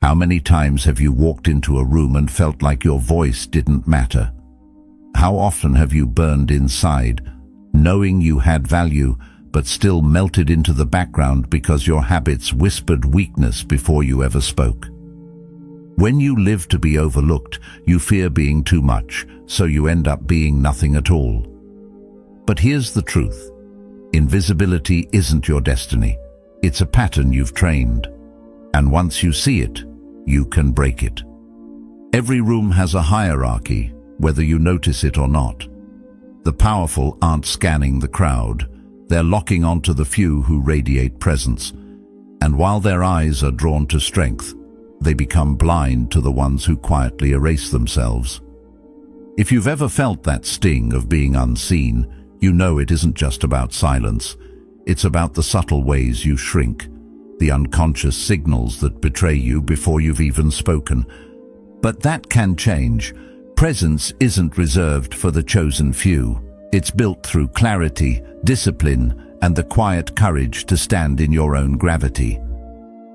How many times have you walked into a room and felt like your voice didn't matter? How often have you burned inside, knowing you had value, but still melted into the background because your habits whispered weakness before you ever spoke? When you live to be overlooked, you fear being too much, so you end up being nothing at all. But here's the truth. Invisibility isn't your destiny. It's a pattern you've trained. And once you see it, you can break it. Every room has a hierarchy, whether you notice it or not. The powerful aren't scanning the crowd. They're locking onto the few who radiate presence. And while their eyes are drawn to strength, they become blind to the ones who quietly erase themselves. If you've ever felt that sting of being unseen, you know it isn't just about silence. It's about the subtle ways you shrink, the unconscious signals that betray you before you've even spoken. But that can change. Presence isn't reserved for the chosen few. It's built through clarity, discipline, and the quiet courage to stand in your own gravity.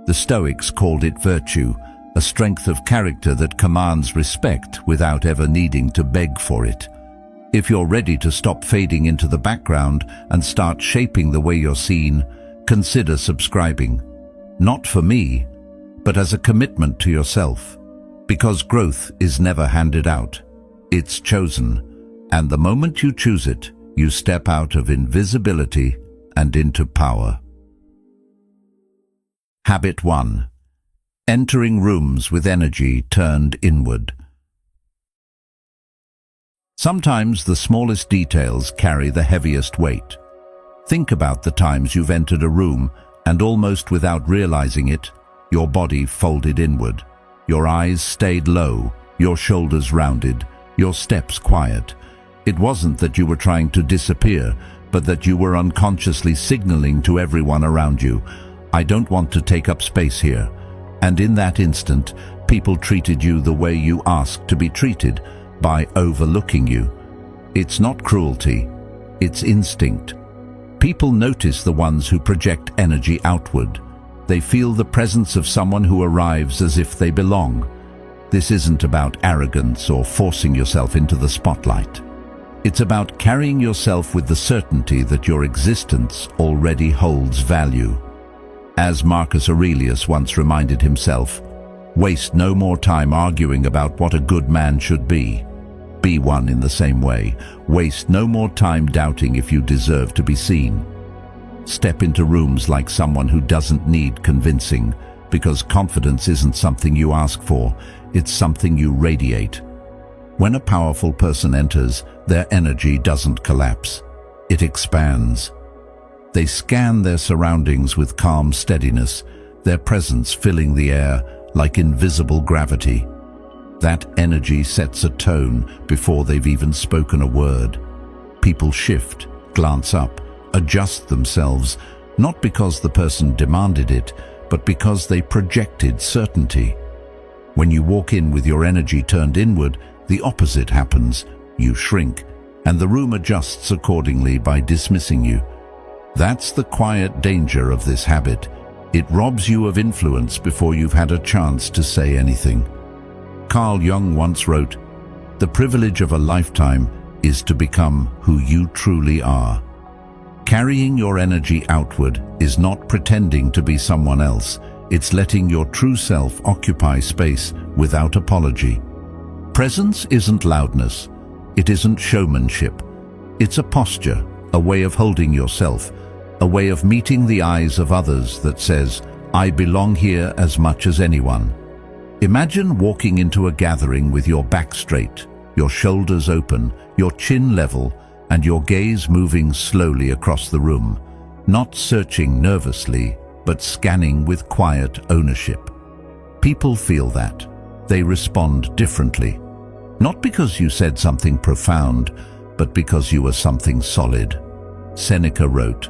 The Stoics called it virtue, a strength of character that commands respect without ever needing to beg for it. If you're ready to stop fading into the background and start shaping the way you're seen, consider subscribing. Not for me, but as a commitment to yourself. Because growth is never handed out. It's chosen. And the moment you choose it, you step out of invisibility and into power. Habit 1. Entering rooms with energy turned inward. Sometimes the smallest details carry the heaviest weight. Think about the times you've entered a room and almost without realizing it, your body folded inward. Your eyes stayed low, your shoulders rounded, your steps quiet. It wasn't that you were trying to disappear, but that you were unconsciously signaling to everyone around you, I don't want to take up space here. And in that instant, people treated you the way you asked to be treated, by overlooking you. It's not cruelty, it's instinct. People notice the ones who project energy outward. They feel the presence of someone who arrives as if they belong. This isn't about arrogance or forcing yourself into the spotlight. It's about carrying yourself with the certainty that your existence already holds value. As Marcus Aurelius once reminded himself, waste no more time arguing about what a good man should be. Be one in the same way. Waste no more time doubting if you deserve to be seen. Step into rooms like someone who doesn't need convincing, because confidence isn't something you ask for, it's something you radiate. When a powerful person enters, their energy doesn't collapse. It expands. They scan their surroundings with calm steadiness, their presence filling the air like invisible gravity. That energy sets a tone before they've even spoken a word. People shift, glance up, adjust themselves, not because the person demanded it, but because they projected certainty. When you walk in with your energy turned inward, the opposite happens. You shrink, and the room adjusts accordingly by dismissing you. That's the quiet danger of this habit. It robs you of influence before you've had a chance to say anything. Carl Jung once wrote, "The privilege of a lifetime is to become who you truly are." Carrying your energy outward is not pretending to be someone else. It's letting your true self occupy space without apology. Presence isn't loudness. It isn't showmanship. It's a posture, a way of holding yourself, a way of meeting the eyes of others that says, I belong here as much as anyone. Imagine walking into a gathering with your back straight, your shoulders open, your chin level, and your gaze moving slowly across the room, not searching nervously, but scanning with quiet ownership. People feel that. They respond differently. Not because you said something profound, but because you were something solid. Seneca wrote,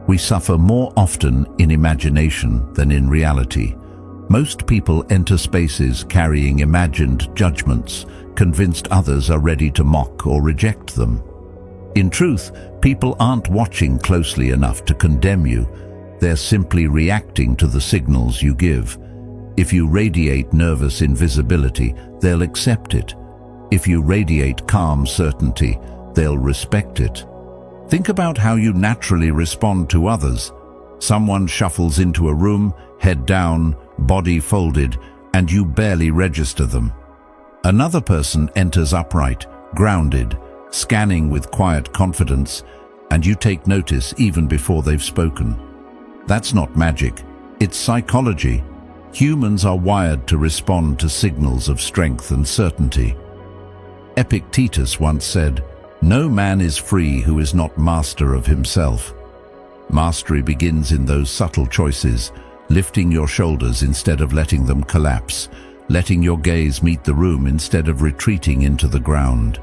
"We suffer more often in imagination than in reality." Most people enter spaces carrying imagined judgments, convinced others are ready to mock or reject them. In truth, people aren't watching closely enough to condemn you. They're simply reacting to the signals you give. If you radiate nervous invisibility, they'll accept it. If you radiate calm certainty, they'll respect it. Think about how you naturally respond to others. Someone shuffles into a room, head down, body folded, and you barely register them. Another person enters upright, grounded, scanning with quiet confidence, and you take notice even before they've spoken. That's not magic, it's psychology. Humans are wired to respond to signals of strength and certainty. Epictetus once said, "No man is free who is not master of himself." Mastery begins in those subtle choices, lifting your shoulders instead of letting them collapse, letting your gaze meet the room instead of retreating into the ground.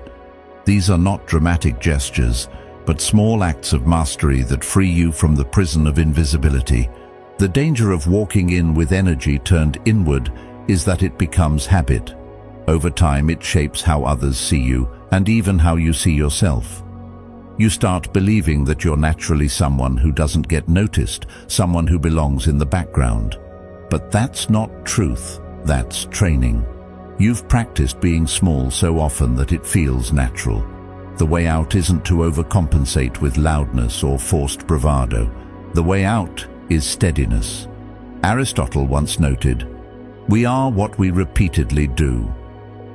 These are not dramatic gestures, but small acts of mastery that free you from the prison of invisibility. The danger of walking in with energy turned inward is that it becomes habit. Over time, it shapes how others see you and even how you see yourself. You start believing that you're naturally someone who doesn't get noticed, someone who belongs in the background. But that's not truth, that's training. You've practiced being small so often that it feels natural. The way out isn't to overcompensate with loudness or forced bravado. The way out is steadiness. Aristotle once noted, "We are what we repeatedly do."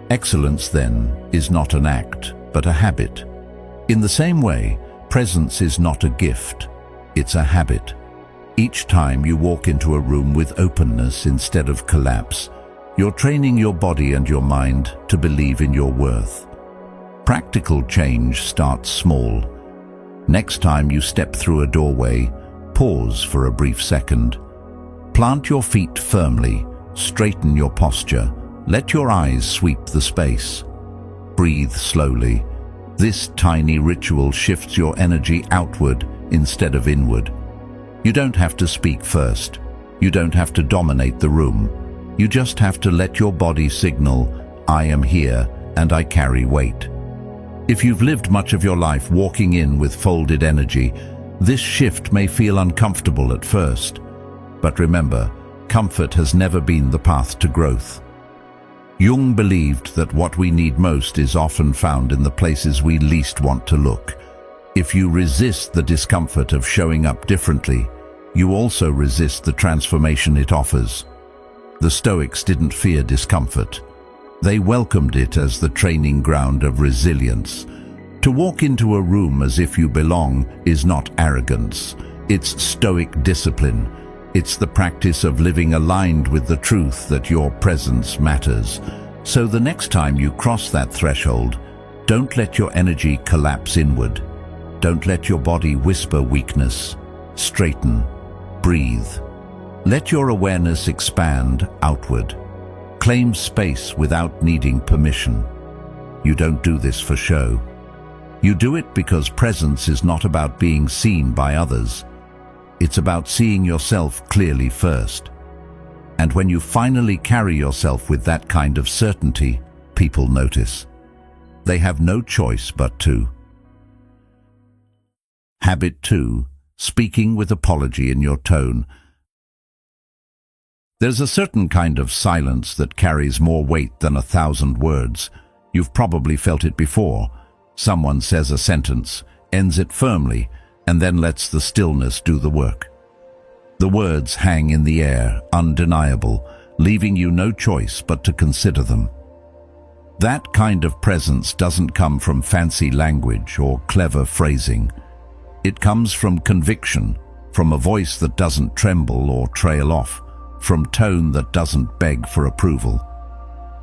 Excellence, then, is not an act, but a habit. In the same way, presence is not a gift, it's a habit. Each time you walk into a room with openness instead of collapse, you're training your body and your mind to believe in your worth. Practical change starts small. Next time you step through a doorway, pause for a brief second. Plant your feet firmly, straighten your posture, let your eyes sweep the space. Breathe slowly. This tiny ritual shifts your energy outward instead of inward. You don't have to speak first. You don't have to dominate the room. You just have to let your body signal, "I am here and I carry weight." If you've lived much of your life walking in with folded energy, this shift may feel uncomfortable at first. But remember, comfort has never been the path to growth. Jung believed that what we need most is often found in the places we least want to look. If you resist the discomfort of showing up differently, you also resist the transformation it offers. The Stoics didn't fear discomfort. They welcomed it as the training ground of resilience. To walk into a room as if you belong is not arrogance. It's Stoic discipline. It's the practice of living aligned with the truth that your presence matters. So the next time you cross that threshold, don't let your energy collapse inward. Don't let your body whisper weakness. Straighten. Breathe. Let your awareness expand outward. Claim space without needing permission. You don't do this for show. You do it because presence is not about being seen by others. It's about seeing yourself clearly first. And when you finally carry yourself with that kind of certainty, people notice. They have no choice but to. Habit 2. Speaking with apology in your tone. There's a certain kind of silence that carries more weight than 1,000 words. You've probably felt it before. Someone says a sentence, ends it firmly, and then lets the stillness do the work. The words hang in the air, undeniable, leaving you no choice but to consider them. That kind of presence doesn't come from fancy language or clever phrasing. It comes from conviction, from a voice that doesn't tremble or trail off, from tone that doesn't beg for approval.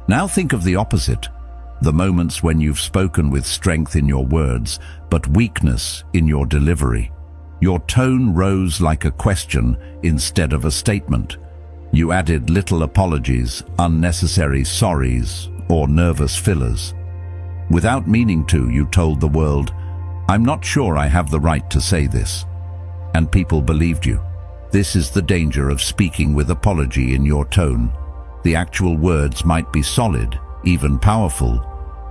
Now think of the opposite. The moments when you've spoken with strength in your words, but weakness in your delivery. Your tone rose like a question instead of a statement. You added little apologies, unnecessary sorries, or nervous fillers. Without meaning to, you told the world, "I'm not sure I have the right to say this." And people believed you. This is the danger of speaking with apology in your tone. The actual words might be solid, even powerful,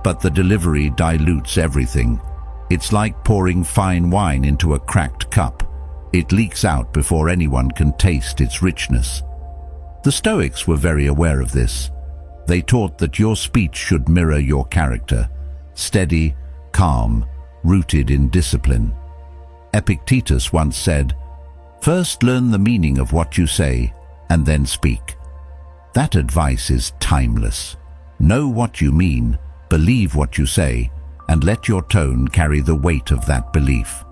but the delivery dilutes everything. It's like pouring fine wine into a cracked cup. It leaks out before anyone can taste its richness. The Stoics were very aware of this. They taught that your speech should mirror your character, steady, calm, rooted in discipline. Epictetus once said, "First learn the meaning of what you say, and then speak." That advice is timeless. Know what you mean, believe what you say, and let your tone carry the weight of that belief.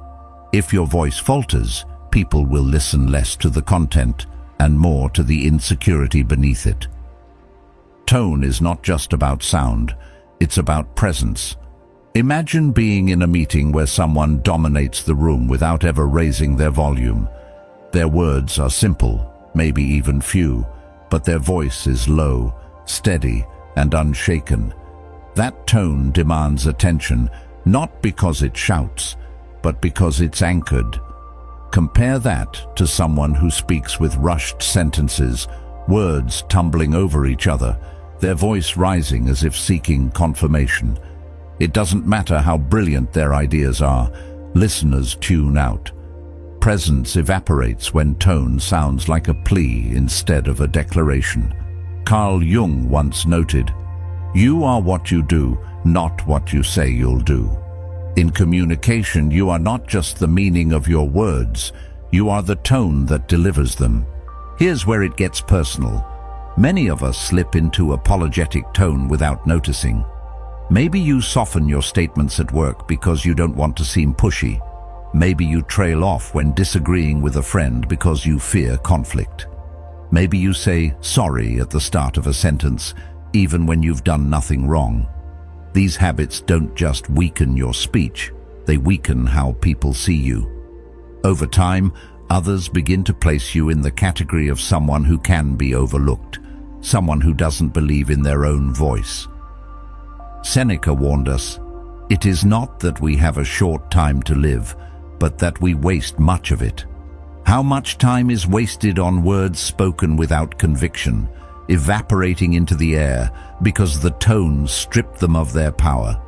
If your voice falters, people will listen less to the content and more to the insecurity beneath it. Tone is not just about sound, it's about presence. Imagine being in a meeting where someone dominates the room without ever raising their volume. Their words are simple, maybe even few, but their voice is low, steady, and unshaken. That tone demands attention, not because it shouts, but because it's anchored. Compare that to someone who speaks with rushed sentences, words tumbling over each other, their voice rising as if seeking confirmation. It doesn't matter how brilliant their ideas are, listeners tune out. Presence evaporates when tone sounds like a plea instead of a declaration. Carl Jung once noted, "You are what you do, not what you say you'll do." In communication, you are not just the meaning of your words, you are the tone that delivers them. Here's where it gets personal. Many of us slip into apologetic tone without noticing. Maybe you soften your statements at work because you don't want to seem pushy. Maybe you trail off when disagreeing with a friend because you fear conflict. Maybe you say sorry at the start of a sentence, even when you've done nothing wrong. These habits don't just weaken your speech, they weaken how people see you. Over time, others begin to place you in the category of someone who can be overlooked, someone who doesn't believe in their own voice. Seneca warned us, "It is not that we have a short time to live, but that we waste much of it." How much time is wasted on words spoken without conviction, evaporating into the air because the tones strip them of their power?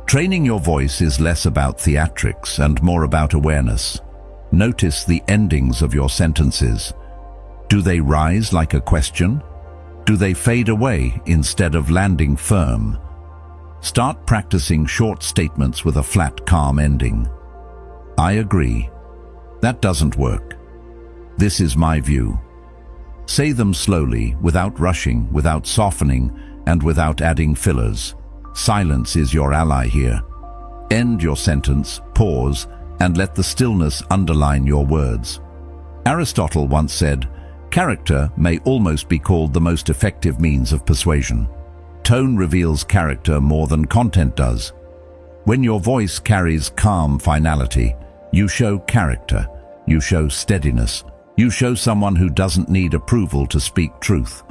Training your voice is less about theatrics and more about awareness. Notice the endings of your sentences. Do they rise like a question? Do they fade away instead of landing firm? Start practicing short statements with a flat, calm ending. "I agree." That doesn't work. "This is my view." Say them slowly, without rushing, without softening, and without adding fillers. Silence is your ally here. End your sentence, pause, and let the stillness underline your words. Aristotle once said, "Character may almost be called the most effective means of persuasion." Tone reveals character more than content does. When your voice carries calm finality, you show character, you show steadiness, you show someone who doesn't need approval to speak truth.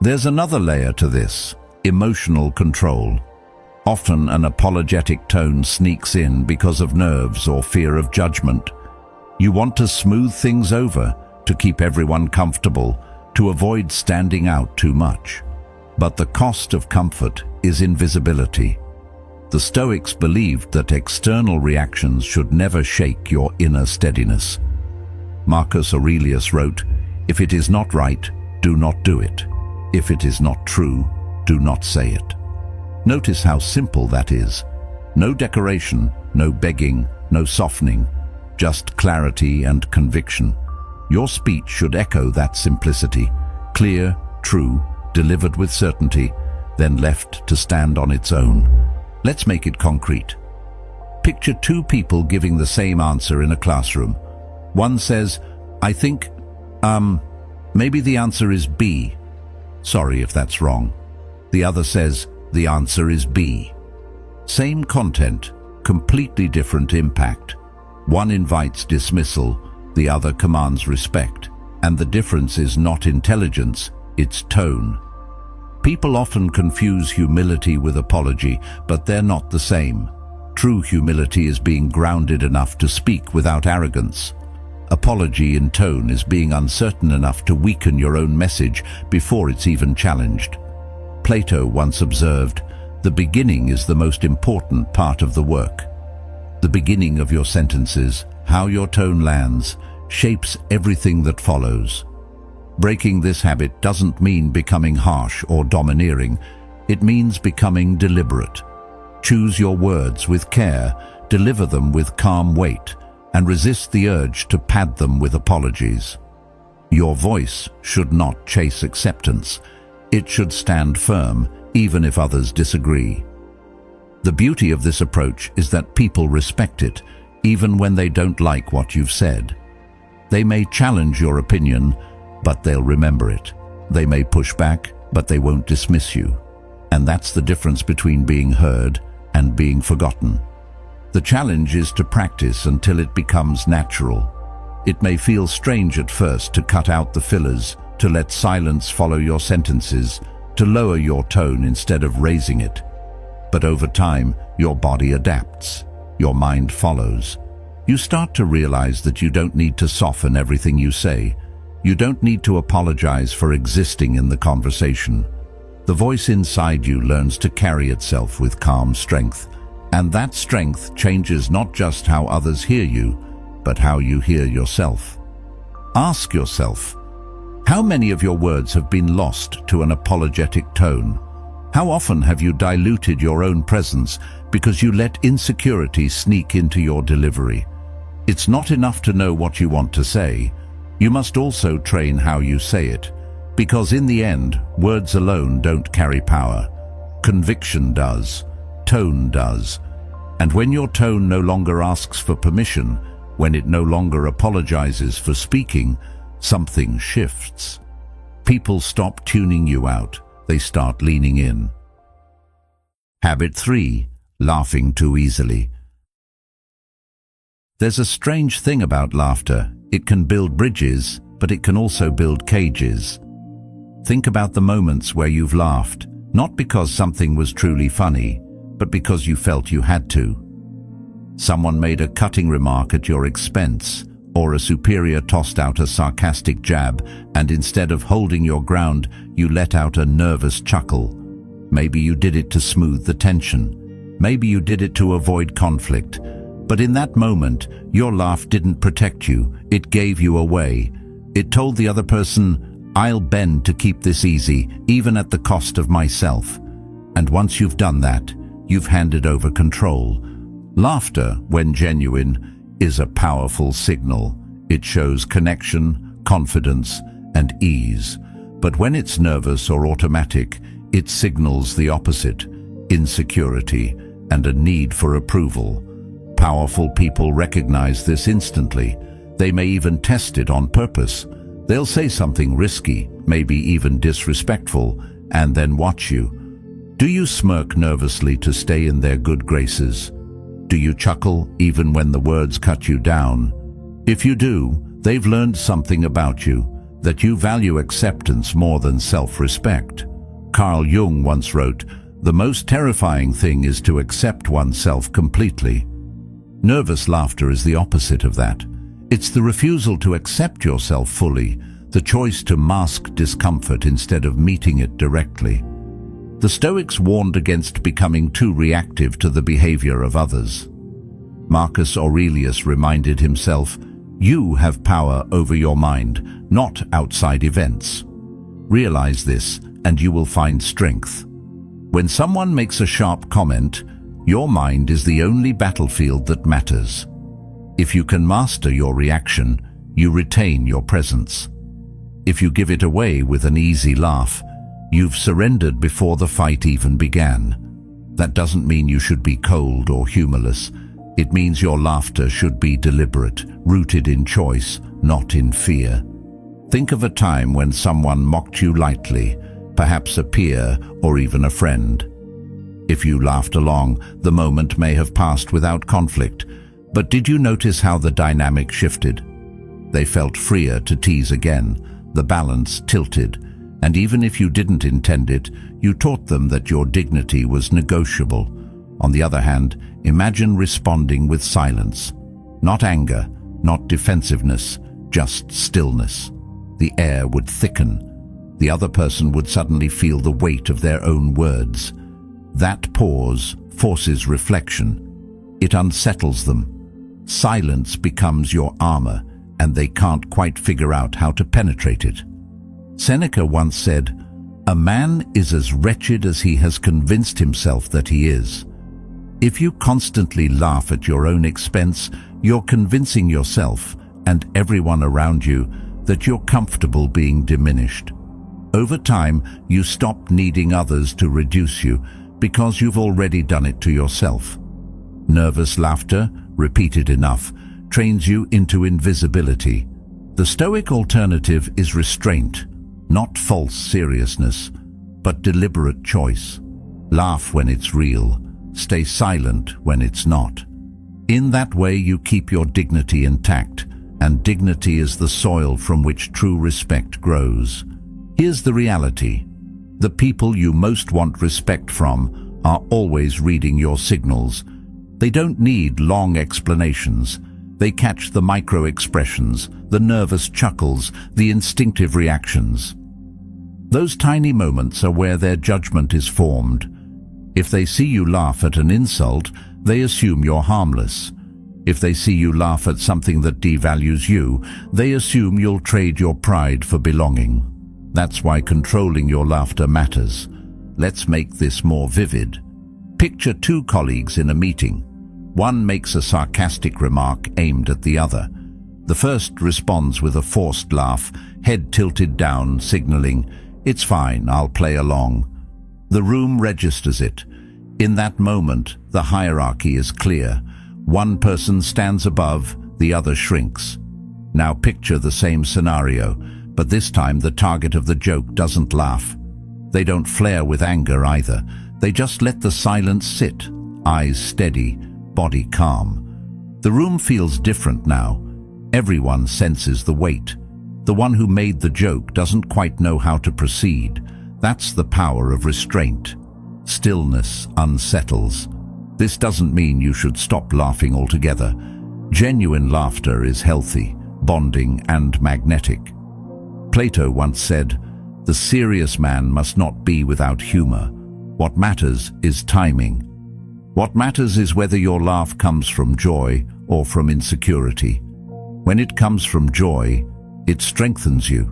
There's another layer to this: emotional control. Often an apologetic tone sneaks in because of nerves or fear of judgment. You want to smooth things over, to keep everyone comfortable, to avoid standing out too much. But the cost of comfort is invisibility. The Stoics believed that external reactions should never shake your inner steadiness. Marcus Aurelius wrote, "If it is not right, do not do it. If it is not true, do not say it." Notice how simple that is. No decoration, no begging, no softening, just clarity and conviction. Your speech should echo that simplicity, clear, true, delivered with certainty, then left to stand on its own. Let's make it concrete. Picture two people giving the same answer in a classroom. One says, "I think, maybe the answer is B." Sorry if that's wrong. The other says, "The answer is B." Same content, completely different impact. One invites dismissal, the other commands respect. And the difference is not intelligence, it's tone. People often confuse humility with apology, but they're not the same. True humility is being grounded enough to speak without arrogance. Apology in tone is being uncertain enough to weaken your own message before it's even challenged. Plato once observed, "The beginning is the most important part of the work." The beginning of your sentences, how your tone lands, shapes everything that follows. Breaking this habit doesn't mean becoming harsh or domineering. It means becoming deliberate. Choose your words with care, deliver them with calm weight, and resist the urge to pad them with apologies. Your voice should not chase acceptance. It should stand firm, even if others disagree. The beauty of this approach is that people respect it, even when they don't like what you've said. They may challenge your opinion, but they'll remember it. They may push back, but they won't dismiss you. And that's the difference between being heard and being forgotten. The challenge is to practice until it becomes natural. It may feel strange at first to cut out the fillers, to let silence follow your sentences, to lower your tone instead of raising it. But over time, your body adapts. Your mind follows. You start to realize that you don't need to soften everything you say. You don't need to apologize for existing in the conversation. The voice inside you learns to carry itself with calm strength. And that strength changes not just how others hear you, but how you hear yourself. Ask yourself, how many of your words have been lost to an apologetic tone? How often have you diluted your own presence because you let insecurity sneak into your delivery? It's not enough to know what you want to say. You must also train how you say it, because in the end, words alone don't carry power. Conviction does. Tone does. And when your tone no longer asks for permission, when it no longer apologizes for speaking, something shifts. People stop tuning you out. They start leaning in. Habit 3. Laughing too easily. There's a strange thing about laughter. It can build bridges, but it can also build cages. Think about the moments where you've laughed, not because something was truly funny, but because you felt you had to. Someone made a cutting remark at your expense, or a superior tossed out a sarcastic jab, and instead of holding your ground, you let out a nervous chuckle. Maybe you did it to smooth the tension. Maybe you did it to avoid conflict. But in that moment, your laugh didn't protect you. It gave you away. It told the other person, I'll bend to keep this easy, even at the cost of myself. And once you've done that, you've handed over control. Laughter, when genuine, is a powerful signal. It shows connection, confidence, and ease. But when it's nervous or automatic, it signals the opposite: insecurity and a need for approval. Powerful people recognize this instantly. They may even test it on purpose. They'll say something risky, maybe even disrespectful, and then watch you. Do you smirk nervously to stay in their good graces? Do you chuckle even when the words cut you down? If you do, they've learned something about you, that you value acceptance more than self-respect. Carl Jung once wrote, "The most terrifying thing is to accept oneself completely." Nervous laughter is the opposite of that. It's the refusal to accept yourself fully, the choice to mask discomfort instead of meeting it directly. The Stoics warned against becoming too reactive to the behavior of others. Marcus Aurelius reminded himself, "You have power over your mind, not outside events." Realize this, and you will find strength. When someone makes a sharp comment, your mind is the only battlefield that matters. If you can master your reaction, you retain your presence. If you give it away with an easy laugh, you've surrendered before the fight even began. That doesn't mean you should be cold or humorless. It means your laughter should be deliberate, rooted in choice, not in fear. Think of a time when someone mocked you lightly, perhaps a peer or even a friend. If you laughed along, the moment may have passed without conflict, but did you notice how the dynamic shifted? They felt freer to tease again, the balance tilted, and even if you didn't intend it, you taught them that your dignity was negotiable. On the other hand, imagine responding with silence. Not anger, not defensiveness, just stillness. The air would thicken. The other person would suddenly feel the weight of their own words. That pause forces reflection. It unsettles them. Silence becomes your armor, and they can't quite figure out how to penetrate it. Seneca once said, "A man is as wretched as he has convinced himself that he is." If you constantly laugh at your own expense, you're convincing yourself and everyone around you that you're comfortable being diminished. Over time, you stop needing others to reduce you because you've already done it to yourself. Nervous laughter, repeated enough, trains you into invisibility. The Stoic alternative is restraint, not false seriousness, but deliberate choice. Laugh when it's real. Stay silent when it's not. In that way you keep your dignity intact, and dignity is the soil from which true respect grows. Here's the reality. The people you most want respect from are always reading your signals. They don't need long explanations. They catch the micro-expressions, the nervous chuckles, the instinctive reactions. Those tiny moments are where their judgment is formed. If they see you laugh at an insult, they assume you're harmless. If they see you laugh at something that devalues you, they assume you'll trade your pride for belonging. That's why controlling your laughter matters. Let's make this more vivid. Picture two colleagues in a meeting. One makes a sarcastic remark aimed at the other. The first responds with a forced laugh, head tilted down, signaling, "It's fine, I'll play along." The room registers it. In that moment, the hierarchy is clear. One person stands above, the other shrinks. Now picture the same scenario, but this time the target of the joke doesn't laugh. They don't flare with anger either. They just let the silence sit, eyes steady, body calm. The room feels different now. Everyone senses the weight. The one who made the joke doesn't quite know how to proceed. That's the power of restraint. Stillness unsettles. This doesn't mean you should stop laughing altogether. Genuine laughter is healthy, bonding, and magnetic. Plato once said, "The serious man must not be without humor. What matters is timing." What matters is whether your laugh comes from joy or from insecurity. When it comes from joy, it strengthens you.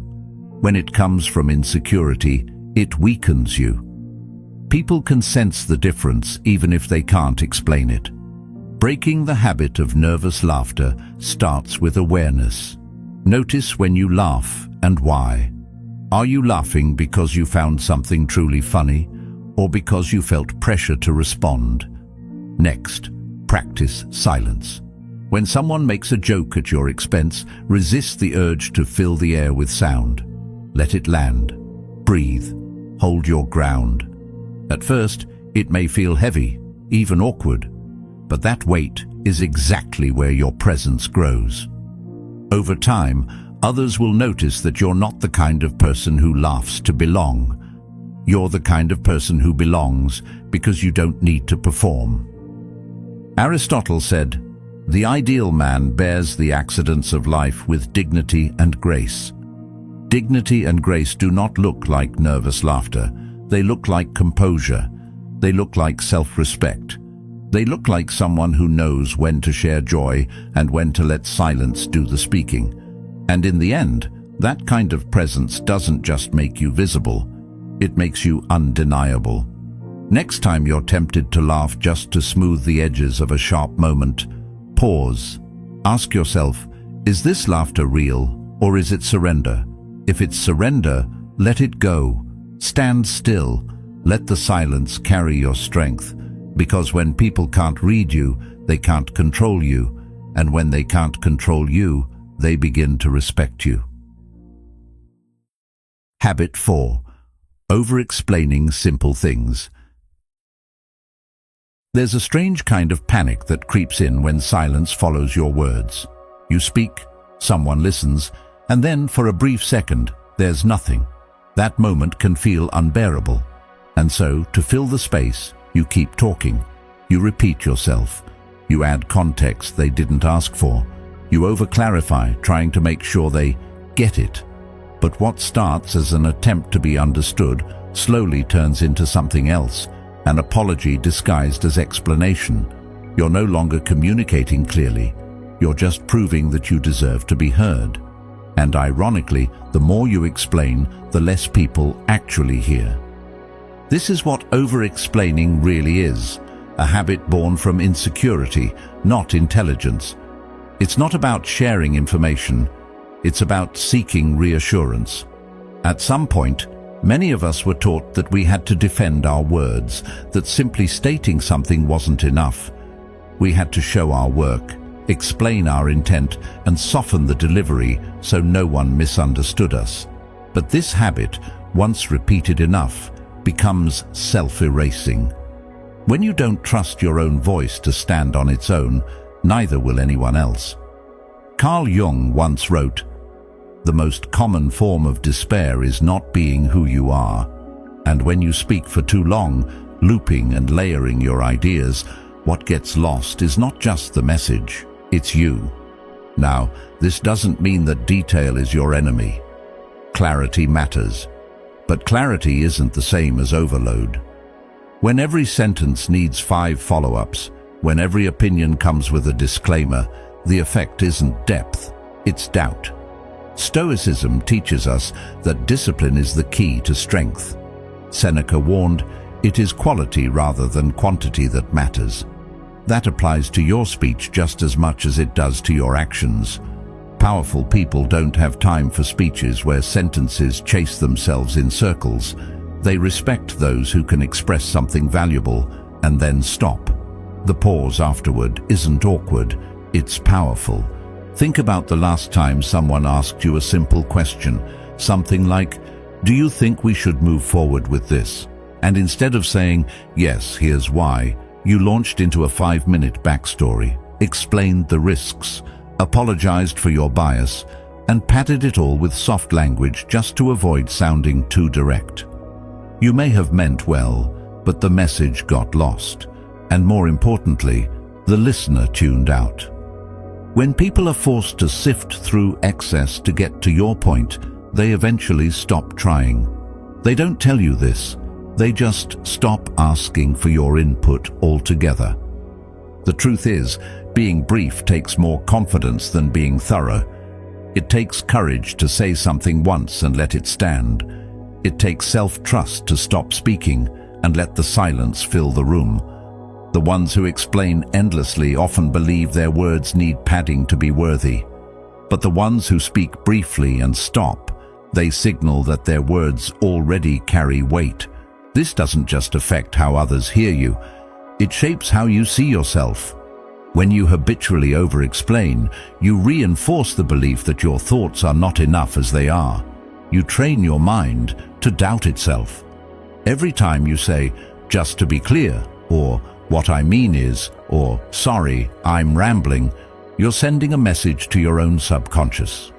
When it comes from insecurity, it weakens you. People can sense the difference even if they can't explain it. Breaking the habit of nervous laughter starts with awareness. Notice when you laugh and why. Are you laughing because you found something truly funny, or because you felt pressure to respond? Next, practice silence. When someone makes a joke at your expense, resist the urge to fill the air with sound. Let it land. Breathe. Hold your ground. At first, it may feel heavy, even awkward, but that weight is exactly where your presence grows. Over time, others will notice that you're not the kind of person who laughs to belong. You're the kind of person who belongs because you don't need to perform. Aristotle said, "The ideal man bears the accidents of life with dignity and grace." Dignity and grace do not look like nervous laughter. They look like composure. They look like self-respect. They look like someone who knows when to share joy and when to let silence do the speaking. And in the end, that kind of presence doesn't just make you visible. It makes you undeniable. Next time you're tempted to laugh just to smooth the edges of a sharp moment, pause. Ask yourself, is this laughter real or is it surrender? If it's surrender, let it go. Stand still. Let the silence carry your strength. Because when people can't read you, they can't control you. And when they can't control you, they begin to respect you. Habit 4. Over-explaining simple things. There's a strange kind of panic that creeps in when silence follows your words. You speak, someone listens, and then for a brief second, there's nothing. That moment can feel unbearable. And so, to fill the space, you keep talking. You repeat yourself. You add context they didn't ask for. You over-clarify, trying to make sure they get it. But what starts as an attempt to be understood slowly turns into something else, an apology disguised as explanation. You're no longer communicating clearly. You're just proving that you deserve to be heard. And ironically, the more you explain, the less people actually hear. This is what over-explaining really is, a habit born from insecurity, not intelligence. It's not about sharing information, it's about seeking reassurance. At some point, many of us were taught that we had to defend our words, that simply stating something wasn't enough. We had to show our work, explain our intent, and soften the delivery so no one misunderstood us. But this habit, once repeated enough, becomes self-erasing. When you don't trust your own voice to stand on its own, neither will anyone else. Carl Jung once wrote, "The most common form of despair is not being who you are. And when you speak for too long, looping and layering your ideas, what gets lost is not just the message, it's you." Now, this doesn't mean that detail is your enemy. Clarity matters. But clarity isn't the same as overload. When every sentence needs 5 follow-ups, when every opinion comes with a disclaimer, the effect isn't depth, it's doubt. Stoicism teaches us that discipline is the key to strength. Seneca warned, "It is quality rather than quantity that matters." That applies to your speech just as much as it does to your actions. Powerful people don't have time for speeches where sentences chase themselves in circles. They respect those who can express something valuable and then stop. The pause afterward isn't awkward, it's powerful. Think about the last time someone asked you a simple question, something like, "Do you think we should move forward with this?" And instead of saying, "Yes, here's why," you launched into a 5-minute backstory, explained the risks, apologized for your bias, and padded it all with soft language just to avoid sounding too direct. You may have meant well, but the message got lost. And more importantly, the listener tuned out. When people are forced to sift through excess to get to your point, they eventually stop trying. They don't tell you this. They just stop asking for your input altogether. The truth is, being brief takes more confidence than being thorough. It takes courage to say something once and let it stand. It takes self-trust to stop speaking and let the silence fill the room. The ones who explain endlessly often believe their words need padding to be worthy. But the ones who speak briefly and stop, they signal that their words already carry weight. This doesn't just affect how others hear you, it shapes how you see yourself. When you habitually over-explain, you reinforce the belief that your thoughts are not enough as they are. You train your mind to doubt itself. Every time you say, "Just to be clear," or "What I mean is," or "Sorry, I'm rambling," you're sending a message to your own subconscious.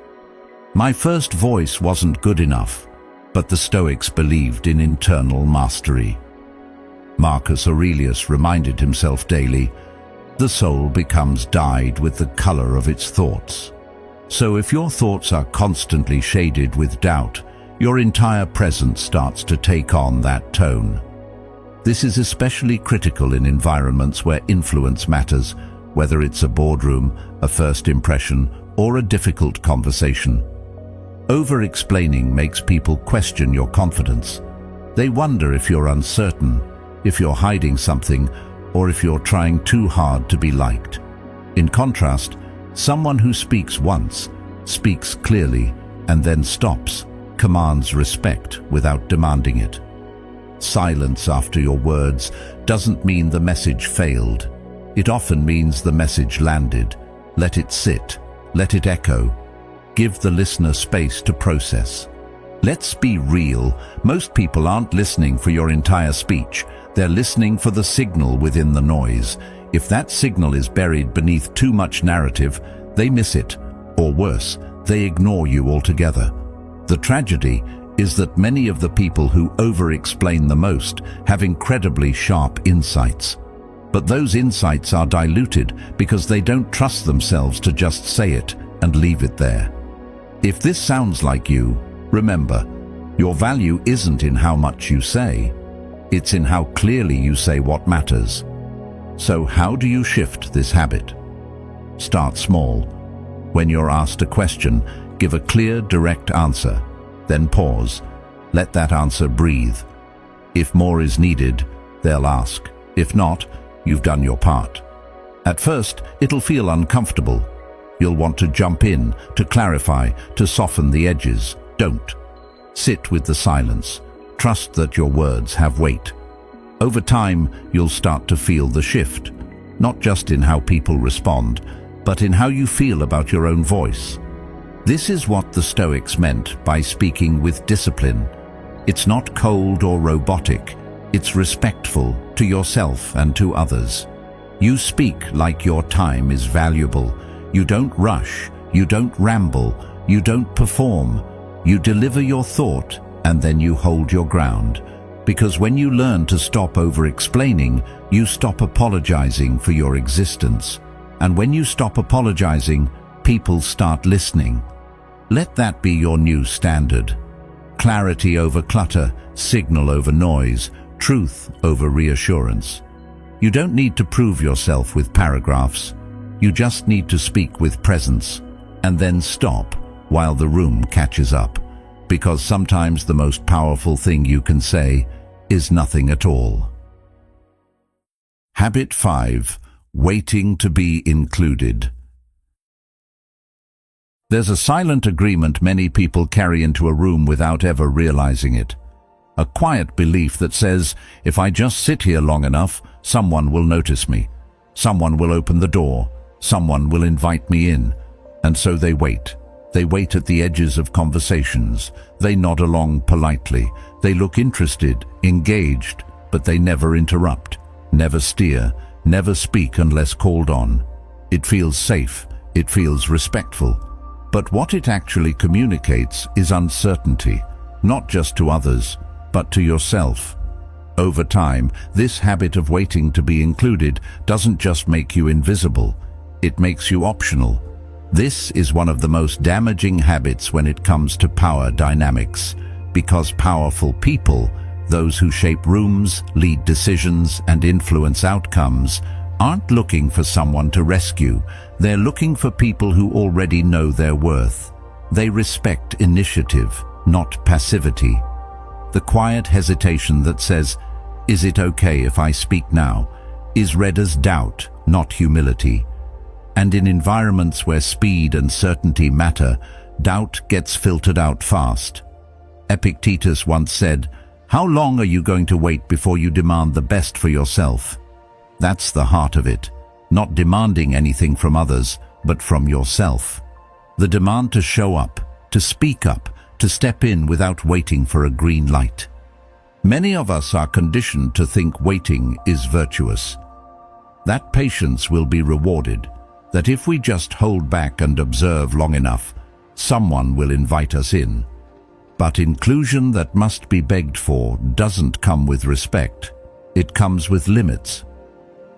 My first voice wasn't good enough, but the Stoics believed in internal mastery. Marcus Aurelius reminded himself daily, "The soul becomes dyed with the color of its thoughts." So if your thoughts are constantly shaded with doubt, your entire presence starts to take on that tone. This is especially critical in environments where influence matters, whether it's a boardroom, a first impression, or a difficult conversation. Over-explaining makes people question your confidence. They wonder if you're uncertain, if you're hiding something, or if you're trying too hard to be liked. In contrast, someone who speaks once, speaks clearly, and then stops, commands respect without demanding it. Silence after your words doesn't mean the message failed. It often means the message landed. Let it sit, let it echo. Give the listener space to process. Let's be real, most people aren't listening for your entire speech. They're listening for the signal within the noise. If that signal is buried beneath too much narrative, they miss it. Or worse, they ignore you altogether. The tragedy is that many of the people who over-explain the most have incredibly sharp insights. But those insights are diluted because they don't trust themselves to just say it and leave it there. If this sounds like you, remember, your value isn't in how much you say, it's in how clearly you say what matters. So how do you shift this habit? Start small. When you're asked a question, Give a clear, direct answer. Then pause. Let that answer breathe. If more is needed, they'll ask. If not, you've done your part. At first, it'll feel uncomfortable. You'll want to jump in, to clarify, to soften the edges. Don't. Sit with the silence. Trust that your words have weight. Over time, you'll start to feel the shift, not just in how people respond, but in how you feel about your own voice. This is what the Stoics meant by speaking with discipline. It's not cold or robotic. It's respectful to yourself and to others. You speak like your time is valuable. You don't rush. You don't ramble. You don't perform. You deliver your thought, and then you hold your ground. Because when you learn to stop over-explaining, you stop apologizing for your existence. And when you stop apologizing, people start listening. Let that be your new standard. Clarity over clutter, signal over noise, truth over reassurance. You don't need to prove yourself with paragraphs. You just need to speak with presence, and then stop while the room catches up. Because sometimes the most powerful thing you can say is nothing at all. Habit 5. Waiting to be included. There's a silent agreement many people carry into a room without ever realizing it. A quiet belief that says, if I just sit here long enough, someone will notice me. Someone will open the door. Someone will invite me in. And so they wait. They wait at the edges of conversations. They nod along politely. They look interested, engaged, but they never interrupt, never steer, never speak unless called on. It feels safe. It feels respectful. But what it actually communicates is uncertainty, not just to others, but to yourself. Over time, this habit of waiting to be included doesn't just make you invisible, it makes you optional. This is one of the most damaging habits when it comes to power dynamics, because powerful people, those who shape rooms, lead decisions, and influence outcomes, aren't looking for someone to rescue. They're looking for people who already know their worth. They respect initiative, not passivity. The quiet hesitation that says, "Is it okay if I speak now?" is read as doubt, not humility. And in environments where speed and certainty matter, doubt gets filtered out fast. Epictetus once said, "How long are you going to wait before you demand the best for yourself?" That's the heart of it, not demanding anything from others, but from yourself. The demand to show up, to speak up, to step in without waiting for a green light. Many of us are conditioned to think waiting is virtuous. That patience will be rewarded, that if we just hold back and observe long enough, someone will invite us in. But inclusion that must be begged for doesn't come with respect. It comes with limits.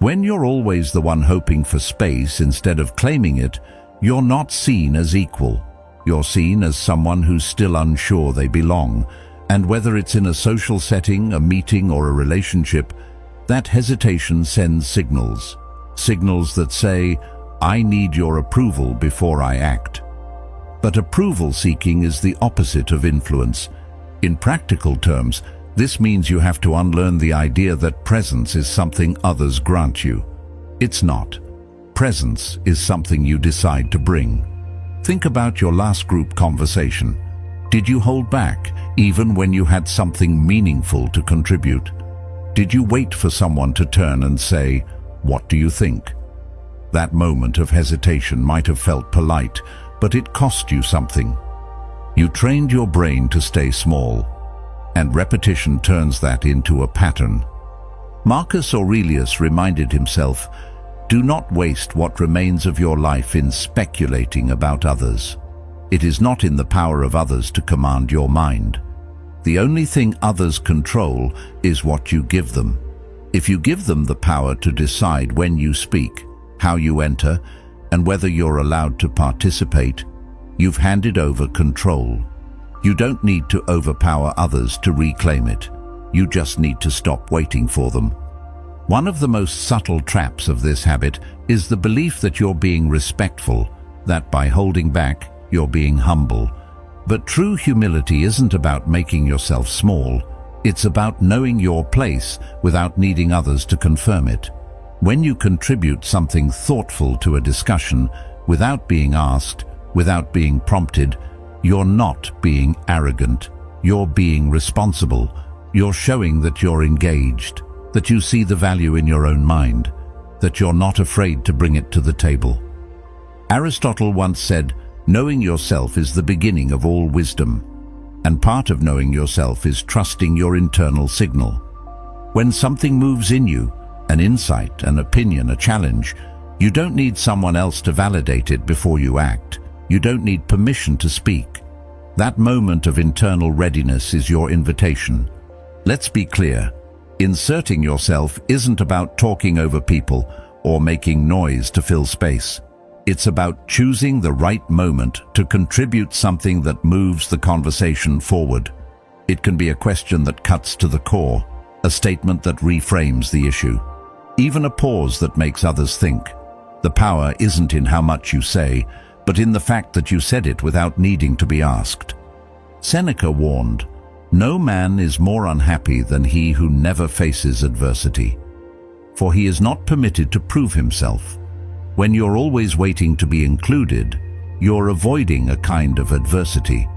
When you're always the one hoping for space instead of claiming it, you're not seen as equal. You're seen as someone who's still unsure they belong. And whether it's in a social setting, a meeting, or a relationship, that hesitation sends signals. Signals that say, "I need your approval before I act." But approval seeking is the opposite of influence. In practical terms, this means you have to unlearn the idea that presence is something others grant you. It's not. Presence is something you decide to bring. Think about your last group conversation. Did you hold back, even when you had something meaningful to contribute? Did you wait for someone to turn and say, "What do you think?" That moment of hesitation might have felt polite, but it cost you something. You trained your brain to stay small, and repetition turns that into a pattern. Marcus Aurelius reminded himself, "Do not waste what remains of your life in speculating about others. It is not in the power of others to command your mind. The only thing others control is what you give them. If you give them the power to decide when you speak, how you enter, and whether you're allowed to participate, you've handed over control. You don't need to overpower others to reclaim it. You just need to stop waiting for them." One of the most subtle traps of this habit is the belief that you're being respectful, that by holding back, you're being humble. But true humility isn't about making yourself small. It's about knowing your place without needing others to confirm it. When you contribute something thoughtful to a discussion, without being asked, without being prompted, you're not being arrogant. You're being responsible. You're showing that you're engaged, that you see the value in your own mind, that you're not afraid to bring it to the table. Aristotle once said, "Knowing yourself is the beginning of all wisdom." And part of knowing yourself is trusting your internal signal. When something moves in you, an insight, an opinion, a challenge, you don't need someone else to validate it before you act. You don't need permission to speak. That moment of internal readiness is your invitation. Let's be clear. Inserting yourself isn't about talking over people or making noise to fill space. It's about choosing the right moment to contribute something that moves the conversation forward. It can be a question that cuts to the core, a statement that reframes the issue, even a pause that makes others think. The power isn't in how much you say, but in the fact that you said it without needing to be asked. Seneca warned, "No man is more unhappy than he who never faces adversity, for he is not permitted to prove himself." When you're always waiting to be included, you're avoiding a kind of adversity,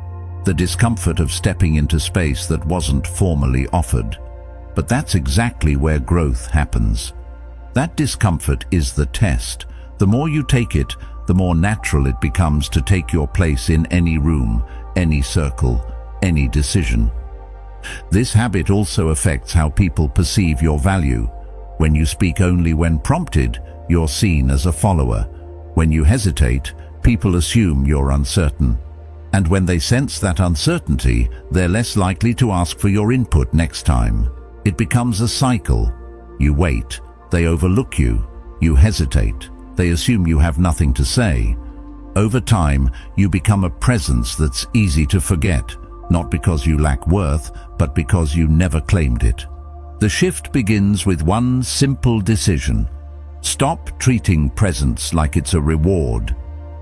the discomfort of stepping into space that wasn't formally offered. But that's exactly where growth happens. That discomfort is the test. The more you take it, the more natural it becomes to take your place in any room, any circle, any decision. This habit also affects how people perceive your value. When you speak only when prompted, you're seen as a follower. When you hesitate, people assume you're uncertain. And when they sense that uncertainty, they're less likely to ask for your input next time. It becomes a cycle. You wait, they overlook you. You hesitate, they assume you have nothing to say. Over time, you become a presence that's easy to forget, not because you lack worth, but because you never claimed it. The shift begins with one simple decision. Stop treating presence like it's a reward.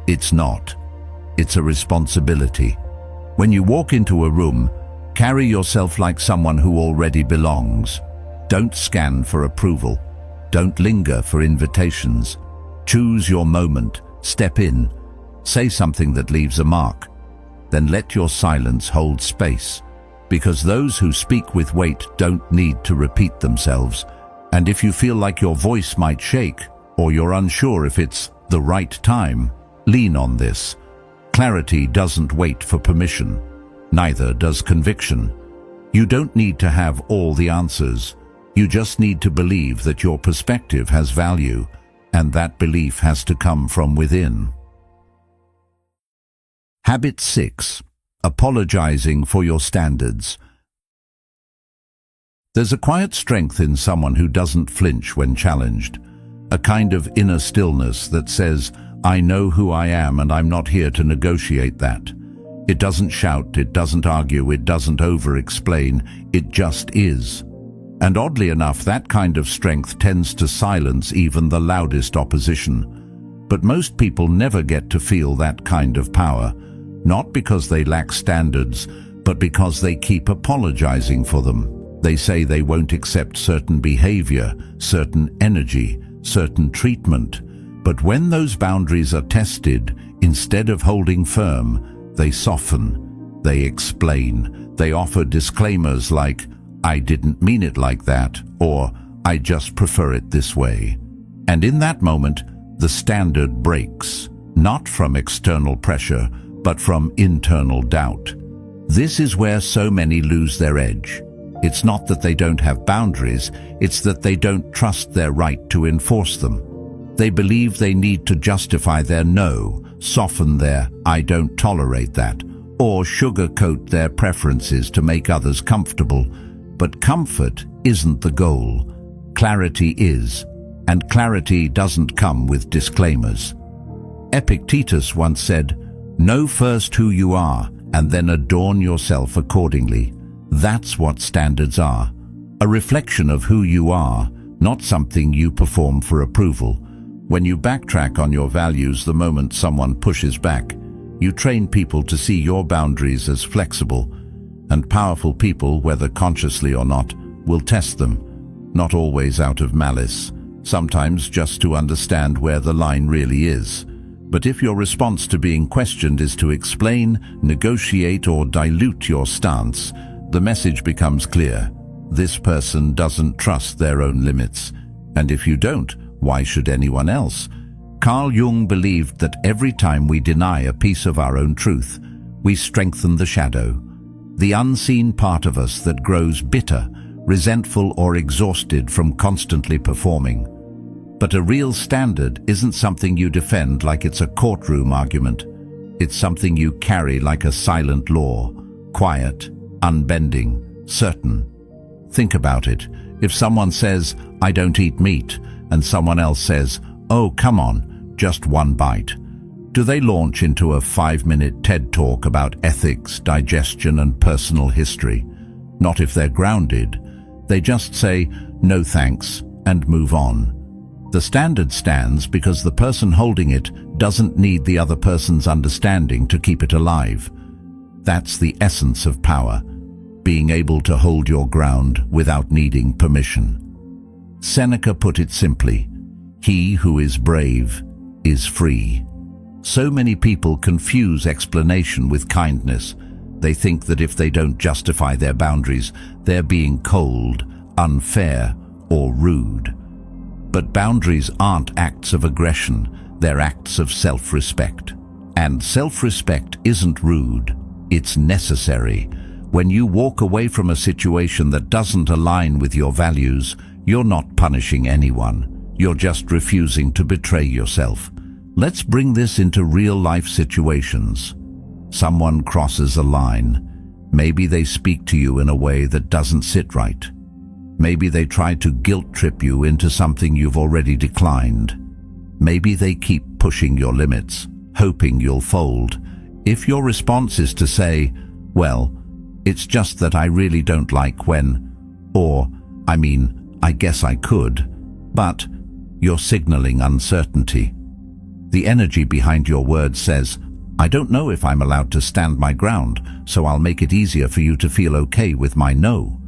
It's not. It's a responsibility. When you walk into a room, carry yourself like someone who already belongs. Don't scan for approval. Don't linger for invitations. Choose your moment. Step in. Say something that leaves a mark. Then let your silence hold space. Because those who speak with weight don't need to repeat themselves. And if you feel like your voice might shake, or you're unsure if it's the right time, lean on this. Clarity doesn't wait for permission. Neither does conviction. You don't need to have all the answers. You just need to believe that your perspective has value, and that belief has to come from within. Habit 6. Apologizing for your standards. There's a quiet strength in someone who doesn't flinch when challenged, a kind of inner stillness that says, "I know who I am and I'm not here to negotiate that." It doesn't shout, it doesn't argue, it doesn't over-explain, it just is. And oddly enough, that kind of strength tends to silence even the loudest opposition. But most people never get to feel that kind of power, not because they lack standards, but because they keep apologizing for them. They say they won't accept certain behavior, certain energy, certain treatment. But when those boundaries are tested, instead of holding firm, they soften, they explain, they offer disclaimers like, "I didn't mean it like that," or "I just prefer it this way." And in that moment, the standard breaks, not from external pressure, but from internal doubt. This is where so many lose their edge. It's not that they don't have boundaries, it's that they don't trust their right to enforce them. They believe they need to justify their no, soften their "I don't tolerate that," or sugarcoat their preferences to make others comfortable. But comfort isn't the goal. Clarity is, and clarity doesn't come with disclaimers. Epictetus once said, "Know first who you are, and then adorn yourself accordingly." That's what standards are. A reflection of who you are, not something you perform for approval. When you backtrack on your values the moment someone pushes back, You train people to see your boundaries as flexible, and powerful people, whether consciously or not, will test them, not always out of malice, sometimes just to understand where the line really is. But if your response to being questioned is to explain, negotiate, or dilute your stance, the message becomes clear. This person doesn't trust their own limits. And if you don't, why should anyone else? Carl Jung believed that every time we deny a piece of our own truth, we strengthen the shadow, the unseen part of us that grows bitter, resentful, or exhausted from constantly performing. But a real standard isn't something you defend like it's a courtroom argument. It's something you carry like a silent law, quiet, unbending, certain. Think about it. If someone says, "I don't eat meat," and someone else says, "Oh, come on, just one bite," do they launch into a 5-minute TED talk about ethics, digestion, and personal history? Not if they're grounded. They just say, "No thanks," and move on. The standard stands because the person holding it doesn't need the other person's understanding to keep it alive. That's the essence of power, being able to hold your ground without needing permission. Seneca put it simply, "He who is brave is free." So many people confuse explanation with kindness. They think that if they don't justify their boundaries, they're being cold, unfair, or rude. But boundaries aren't acts of aggression, they're acts of self-respect. And self-respect isn't rude, it's necessary. When you walk away from a situation that doesn't align with your values, you're not punishing anyone. You're just refusing to betray yourself. Let's bring this into real-life situations. Someone crosses a line. Maybe they speak to you in a way that doesn't sit right. Maybe they try to guilt-trip you into something you've already declined. Maybe they keep pushing your limits, hoping you'll fold. If your response is to say, "Well, it's just that I really don't like when," or, "I guess I could," but you're signaling uncertainty. The energy behind your words says, "I don't know if I'm allowed to stand my ground, so I'll make it easier for you to feel okay with my no."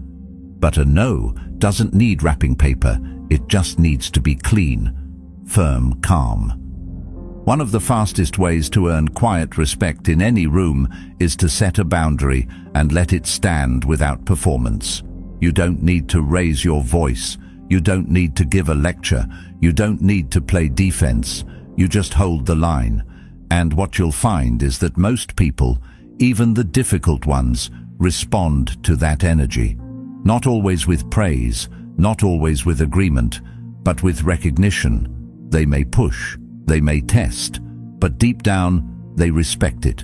But a no doesn't need wrapping paper, it just needs to be clean, firm, calm. One of the fastest ways to earn quiet respect in any room is to set a boundary and let it stand without performance. You don't need to raise your voice, you don't need to give a lecture, you don't need to play defense, you just hold the line. And what you'll find is that most people, even the difficult ones, respond to that energy. Not always with praise, not always with agreement, but with recognition. They may push, they may test, but deep down, they respect it.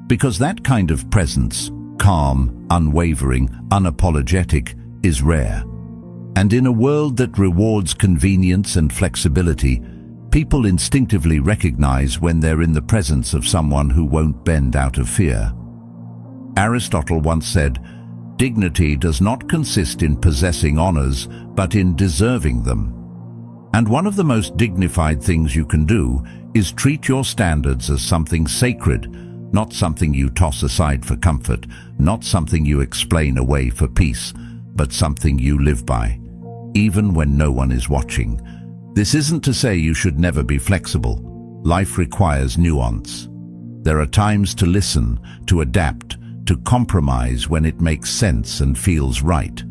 Because that kind of presence, calm, unwavering, unapologetic, is rare. And in a world that rewards convenience and flexibility, people instinctively recognize when they're in the presence of someone who won't bend out of fear. Aristotle once said, "Dignity does not consist in possessing honors, but in deserving them." And one of the most dignified things you can do is treat your standards as something sacred, not something you toss aside for comfort, not something you explain away for peace, but something you live by, even when no one is watching. This isn't to say you should never be flexible. Life requires nuance. There are times to listen, to adapt, to compromise when it makes sense and feels right.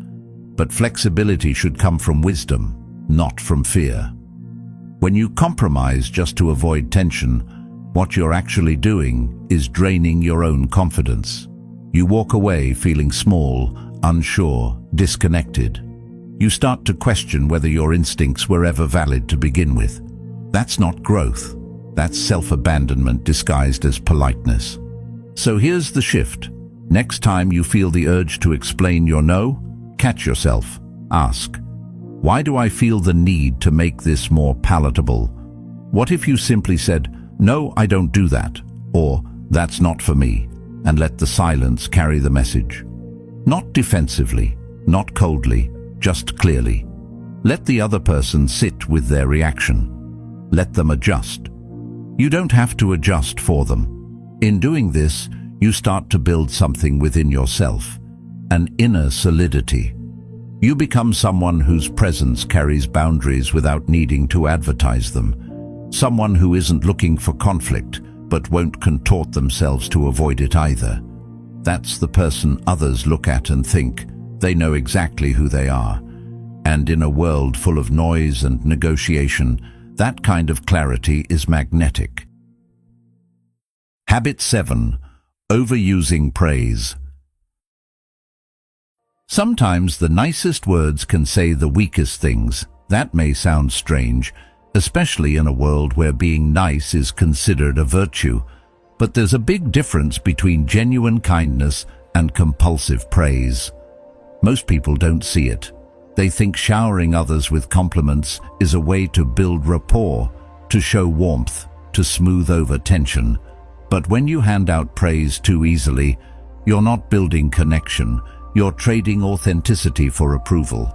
But flexibility should come from wisdom, not from fear. When you compromise just to avoid tension, what you're actually doing is draining your own confidence. You walk away feeling small, unsure, disconnected. You start to question whether your instincts were ever valid to begin with. That's not growth. That's self-abandonment disguised as politeness. So here's the shift. Next time you feel the urge to explain your no, catch yourself. Ask, why do I feel the need to make this more palatable? What if you simply said, "No, I don't do that," or "That's not for me," and let the silence carry the message? Not defensively, not coldly, just clearly. Let the other person sit with their reaction. Let them adjust. You don't have to adjust for them. In doing this, you start to build something within yourself, an inner solidity. You become someone whose presence carries boundaries without needing to advertise them. Someone who isn't looking for conflict, but won't contort themselves to avoid it either. That's the person others look at and think they know exactly who they are. And in a world full of noise and negotiation, that kind of clarity is magnetic. Habit 7. Overusing praise. Sometimes the nicest words can say the weakest things. That may sound strange, especially in a world where being nice is considered a virtue. But there's a big difference between genuine kindness and compulsive praise. Most people don't see it. They think showering others with compliments is a way to build rapport, to show warmth, to smooth over tension. But when you hand out praise too easily, you're not building connection. You're trading authenticity for approval.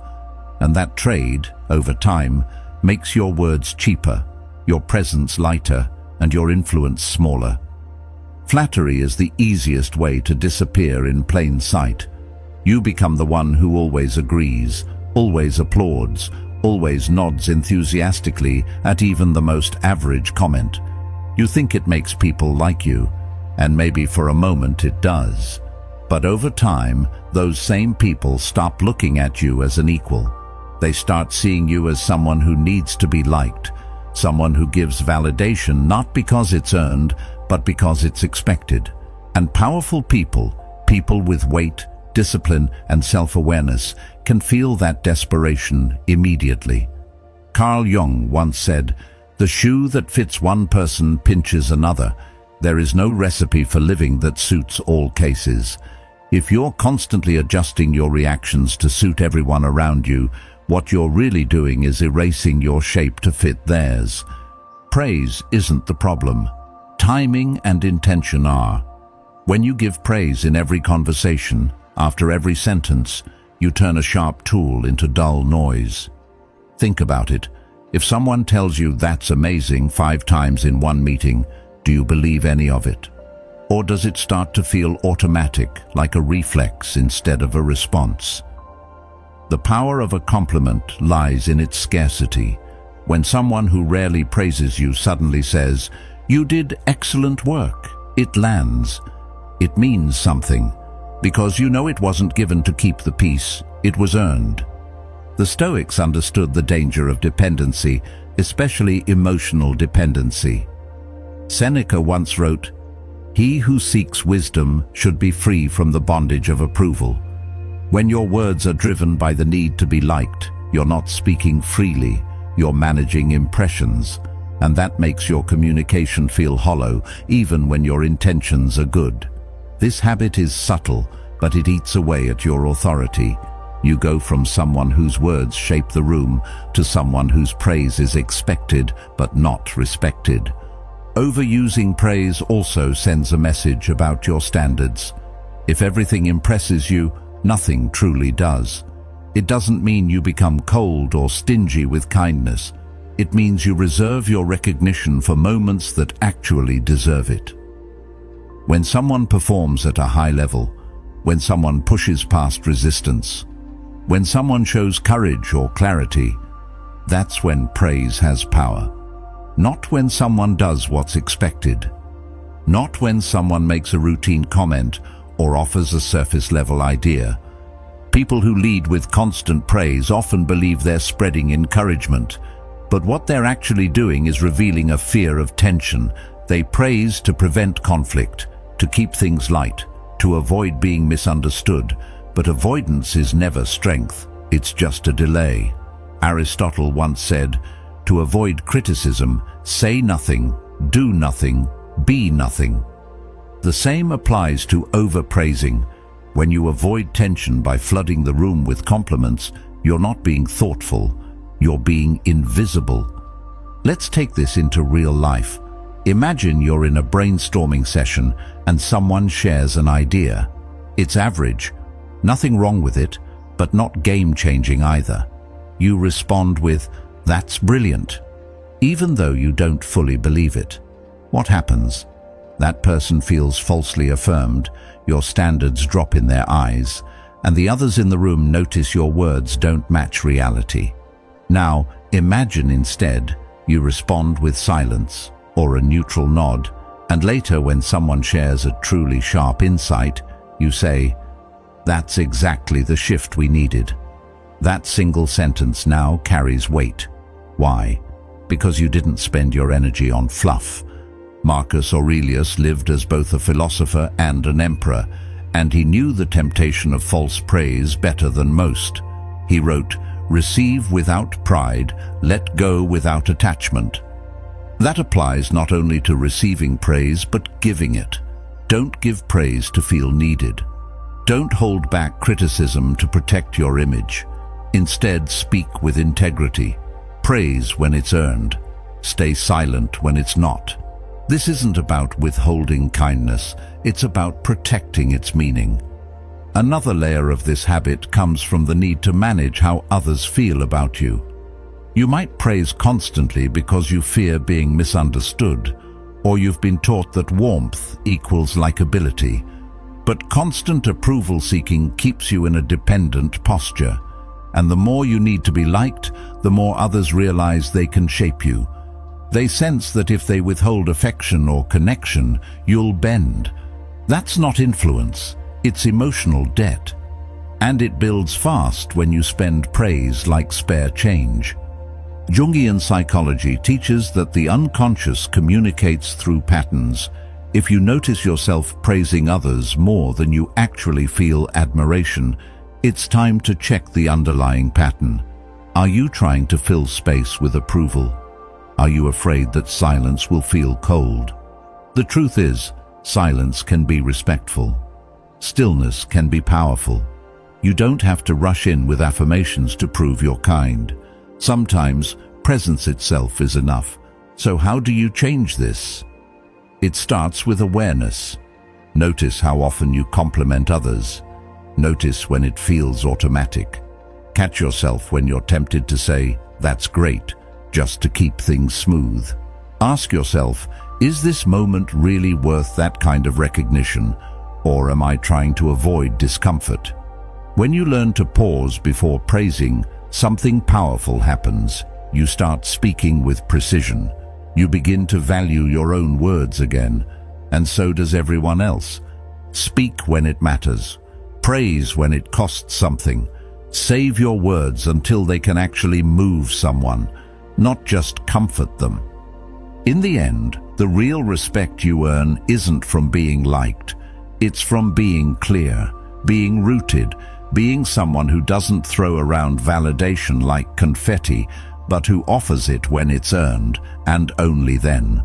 And that trade, over time, makes your words cheaper, your presence lighter, and your influence smaller. Flattery is the easiest way to disappear in plain sight. You become the one who always agrees, always applauds, always nods enthusiastically at even the most average comment. You think it makes people like you, and maybe for a moment it does. But over time, those same people stop looking at you as an equal. They start seeing you as someone who needs to be liked, someone who gives validation not because it's earned, but because it's expected. And powerful people, people with weight, discipline, and self-awareness, can feel that desperation immediately. Carl Jung once said, "The shoe that fits one person pinches another. There is no recipe for living that suits all cases." If you're constantly adjusting your reactions to suit everyone around you, what you're really doing is erasing your shape to fit theirs. Praise isn't the problem. Timing and intention are. When you give praise in every conversation, after every sentence, you turn a sharp tool into dull noise. Think about it. If someone tells you that's amazing 5 times in one meeting, do you believe any of it? Or does it start to feel automatic, like a reflex instead of a response? The power of a compliment lies in its scarcity. When someone who rarely praises you suddenly says, "You did excellent work," it lands. It means something, because you know it wasn't given to keep the peace, it was earned. The Stoics understood the danger of dependency, especially emotional dependency. Seneca once wrote, "He who seeks wisdom should be free from the bondage of approval." When your words are driven by the need to be liked, you're not speaking freely, you're managing impressions, and that makes your communication feel hollow, even when your intentions are good. This habit is subtle, but it eats away at your authority. You go from someone whose words shape the room to someone whose praise is expected but not respected. Overusing praise also sends a message about your standards. If everything impresses you, nothing truly does. It doesn't mean you become cold or stingy with kindness. It means you reserve your recognition for moments that actually deserve it. When someone performs at a high level, when someone pushes past resistance, when someone shows courage or clarity, that's when praise has power. Not when someone does what's expected. Not when someone makes a routine comment or offers a surface-level idea. People who lead with constant praise often believe they're spreading encouragement, but what they're actually doing is revealing a fear of tension. They praise to prevent conflict, to keep things light, to avoid being misunderstood, but avoidance is never strength, it's just a delay. Aristotle once said, "To avoid criticism, say nothing, do nothing, be nothing." The same applies to overpraising. When you avoid tension by flooding the room with compliments, you're not being thoughtful, you're being invisible. Let's take this into real life. Imagine you're in a brainstorming session and someone shares an idea. It's average, nothing wrong with it, but not game-changing either. You respond with, "That's brilliant," even though you don't fully believe it. What happens? That person feels falsely affirmed, your standards drop in their eyes, and the others in the room notice your words don't match reality. Now, imagine instead you respond with silence or a neutral nod, and later when someone shares a truly sharp insight, you say, "That's exactly the shift we needed." That single sentence now carries weight. Why? Because you didn't spend your energy on fluff. Marcus Aurelius lived as both a philosopher and an emperor, and he knew the temptation of false praise better than most. He wrote, "Receive without pride, let go without attachment." That applies not only to receiving praise, but giving it. Don't give praise to feel needed. Don't hold back criticism to protect your image. Instead, speak with integrity. Praise when it's earned. Stay silent when it's not. This isn't about withholding kindness, it's about protecting its meaning. Another layer of this habit comes from the need to manage how others feel about you. You might praise constantly because you fear being misunderstood, or you've been taught that warmth equals likability. But constant approval seeking keeps you in a dependent posture, and the more you need to be liked, the more others realize they can shape you. They sense that if they withhold affection or connection, you'll bend. That's not influence, it's emotional debt. And it builds fast when you spend praise like spare change. Jungian psychology teaches that the unconscious communicates through patterns. If you notice yourself praising others more than you actually feel admiration, it's time to check the underlying pattern. Are you trying to fill space with approval? Are you afraid that silence will feel cold? The truth is, silence can be respectful. Stillness can be powerful. You don't have to rush in with affirmations to prove you're kind. Sometimes, presence itself is enough. So how do you change this? It starts with awareness. Notice how often you compliment others. Notice when it feels automatic. Catch yourself when you're tempted to say, "That's great," just to keep things smooth. Ask yourself, is this moment really worth that kind of recognition, or am I trying to avoid discomfort? When you learn to pause before praising, something powerful happens. You start speaking with precision. You begin to value your own words again, and so does everyone else. Speak when it matters. Praise when it costs something. Save your words until they can actually move someone, not just comfort them. In the end, the real respect you earn isn't from being liked. It's from being clear, being rooted, being someone who doesn't throw around validation like confetti, but who offers it when it's earned, and only then.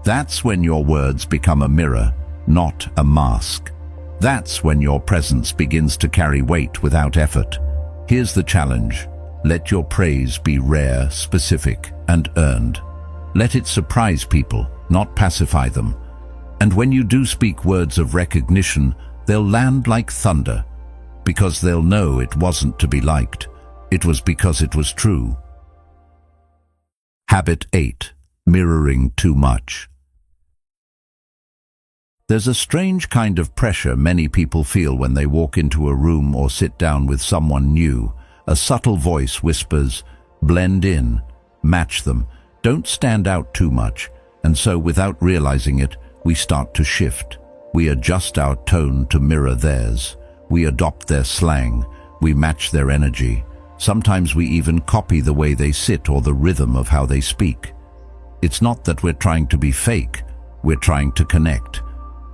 That's when your words become a mirror, not a mask. That's when your presence begins to carry weight without effort. Here's the challenge. Let your praise be rare, specific, and earned. Let it surprise people, not pacify them. And when you do speak words of recognition, they'll land like thunder, because they'll know it wasn't to be liked. It was because it was true. Habit 8. Mirroring too much. There's a strange kind of pressure many people feel when they walk into a room or sit down with someone new. A subtle voice whispers, blend in, match them, don't stand out too much. And so without realizing it, we start to shift. We adjust our tone to mirror theirs. We adopt their slang. We match their energy. Sometimes we even copy the way they sit or the rhythm of how they speak. It's not that we're trying to be fake, we're trying to connect.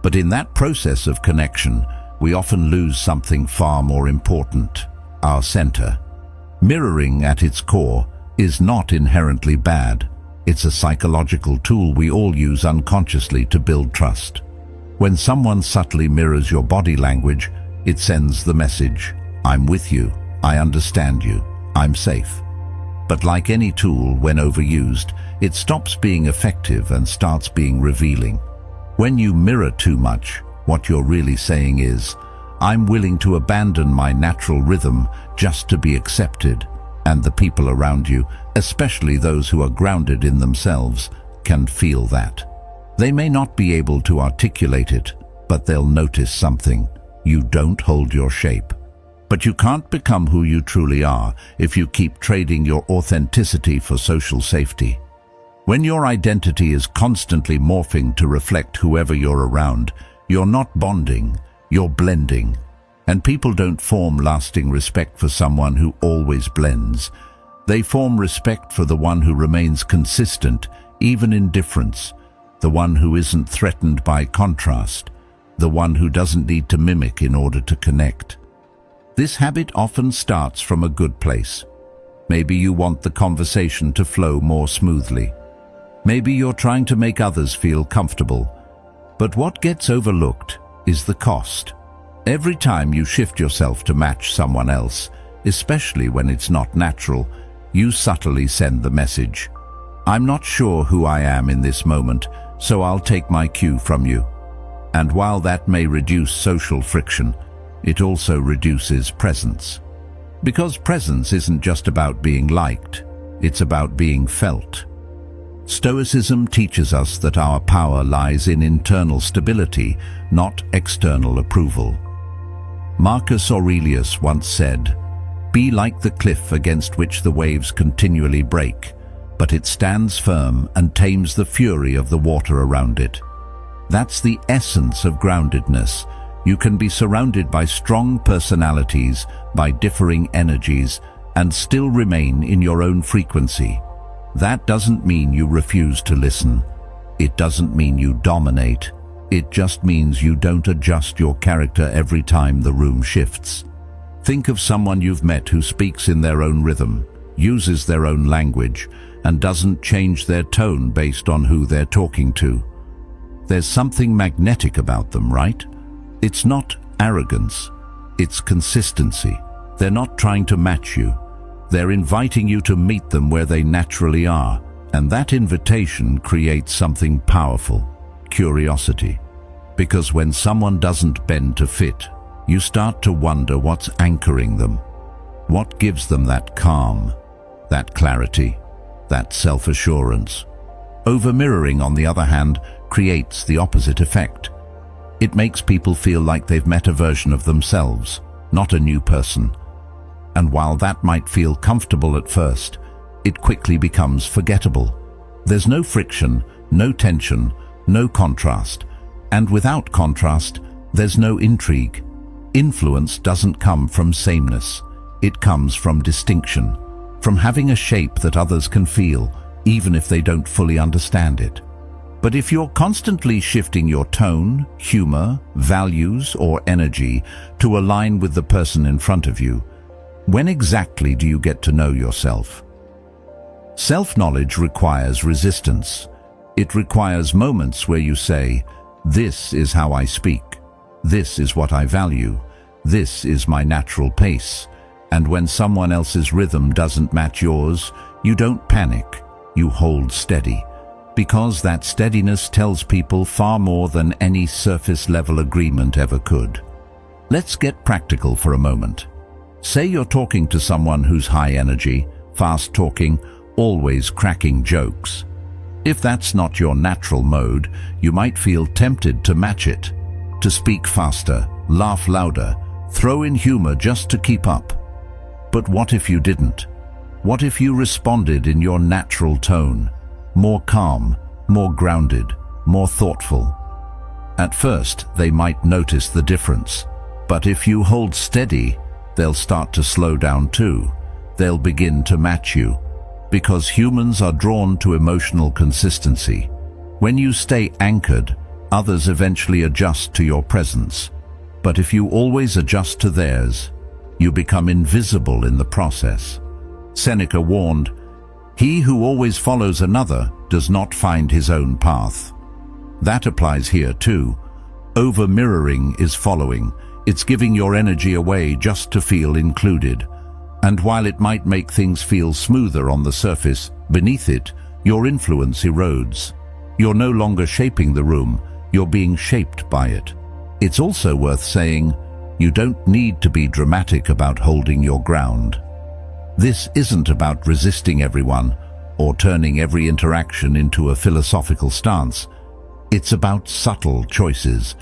But in that process of connection, we often lose something far more important, our center. Mirroring at its core is not inherently bad. It's a psychological tool we all use unconsciously to build trust. When someone subtly mirrors your body language, it sends the message, I'm with you, I understand you, I'm safe. But like any tool, when overused, it stops being effective and starts being revealing. When you mirror too much, what you're really saying is, I'm willing to abandon my natural rhythm just to be accepted, and the people around you, especially those who are grounded in themselves, can feel that. They may not be able to articulate it, but they'll notice something. You don't hold your shape. But you can't become who you truly are if you keep trading your authenticity for social safety. When your identity is constantly morphing to reflect whoever you're around, you're not bonding, you're blending. And people don't form lasting respect for someone who always blends. They form respect for the one who remains consistent, even in difference, the one who isn't threatened by contrast, the one who doesn't need to mimic in order to connect. This habit often starts from a good place. Maybe you want the conversation to flow more smoothly. Maybe you're trying to make others feel comfortable. But what gets overlooked is the cost. Every time you shift yourself to match someone else, especially when it's not natural, you subtly send the message, "I'm not sure who I am in this moment, so I'll take my cue from you." And while that may reduce social friction, it also reduces presence. Because presence isn't just about being liked, it's about being felt. Stoicism teaches us that our power lies in internal stability, not external approval. Marcus Aurelius once said, "Be like the cliff against which the waves continually break, but it stands firm and tames the fury of the water around it." That's the essence of groundedness. You can be surrounded by strong personalities, by differing energies, and still remain in your own frequency. That doesn't mean you refuse to listen. It doesn't mean you dominate. It just means you don't adjust your character every time the room shifts. Think of someone you've met who speaks in their own rhythm, uses their own language, and doesn't change their tone based on who they're talking to. There's something magnetic about them, right? It's not arrogance, it's consistency. They're not trying to match you. They're inviting you to meet them where they naturally are, and that invitation creates something powerful, curiosity. Because when someone doesn't bend to fit, you start to wonder what's anchoring them. What gives them that calm, that clarity, that self-assurance? Over-mirroring, on the other hand, creates the opposite effect. It makes people feel like they've met a version of themselves, not a new person. And while that might feel comfortable at first, it quickly becomes forgettable. There's no friction, no tension, no contrast. And without contrast, there's no intrigue. Influence doesn't come from sameness. It comes from distinction, from having a shape that others can feel, even if they don't fully understand it. But if you're constantly shifting your tone, humor, values, or energy to align with the person in front of you, when exactly do you get to know yourself? Self-knowledge requires resistance. It requires moments where you say, "This is how I speak. This is what I value. This is my natural pace." And when someone else's rhythm doesn't match yours, you don't panic. You hold steady. Because that steadiness tells people far more than any surface-level agreement ever could. Let's get practical for a moment. Say you're talking to someone who's high energy, fast-talking, always cracking jokes. If that's not your natural mode, you might feel tempted to match it, to speak faster, laugh louder, throw in humor just to keep up. But what if you didn't? What if you responded in your natural tone? More calm, more grounded, more thoughtful. At first, they might notice the difference. But if you hold steady, they'll start to slow down too. They'll begin to match you. Because humans are drawn to emotional consistency. When you stay anchored, others eventually adjust to your presence. But if you always adjust to theirs, you become invisible in the process. Seneca warned, "He who always follows another does not find his own path." That applies here too. Over-mirroring is following. It's giving your energy away just to feel included. And while it might make things feel smoother on the surface, beneath it, your influence erodes. You're no longer shaping the room, you're being shaped by it. It's also worth saying, you don't need to be dramatic about holding your ground. This isn't about resisting everyone or turning every interaction into a philosophical stance. It's about subtle choices.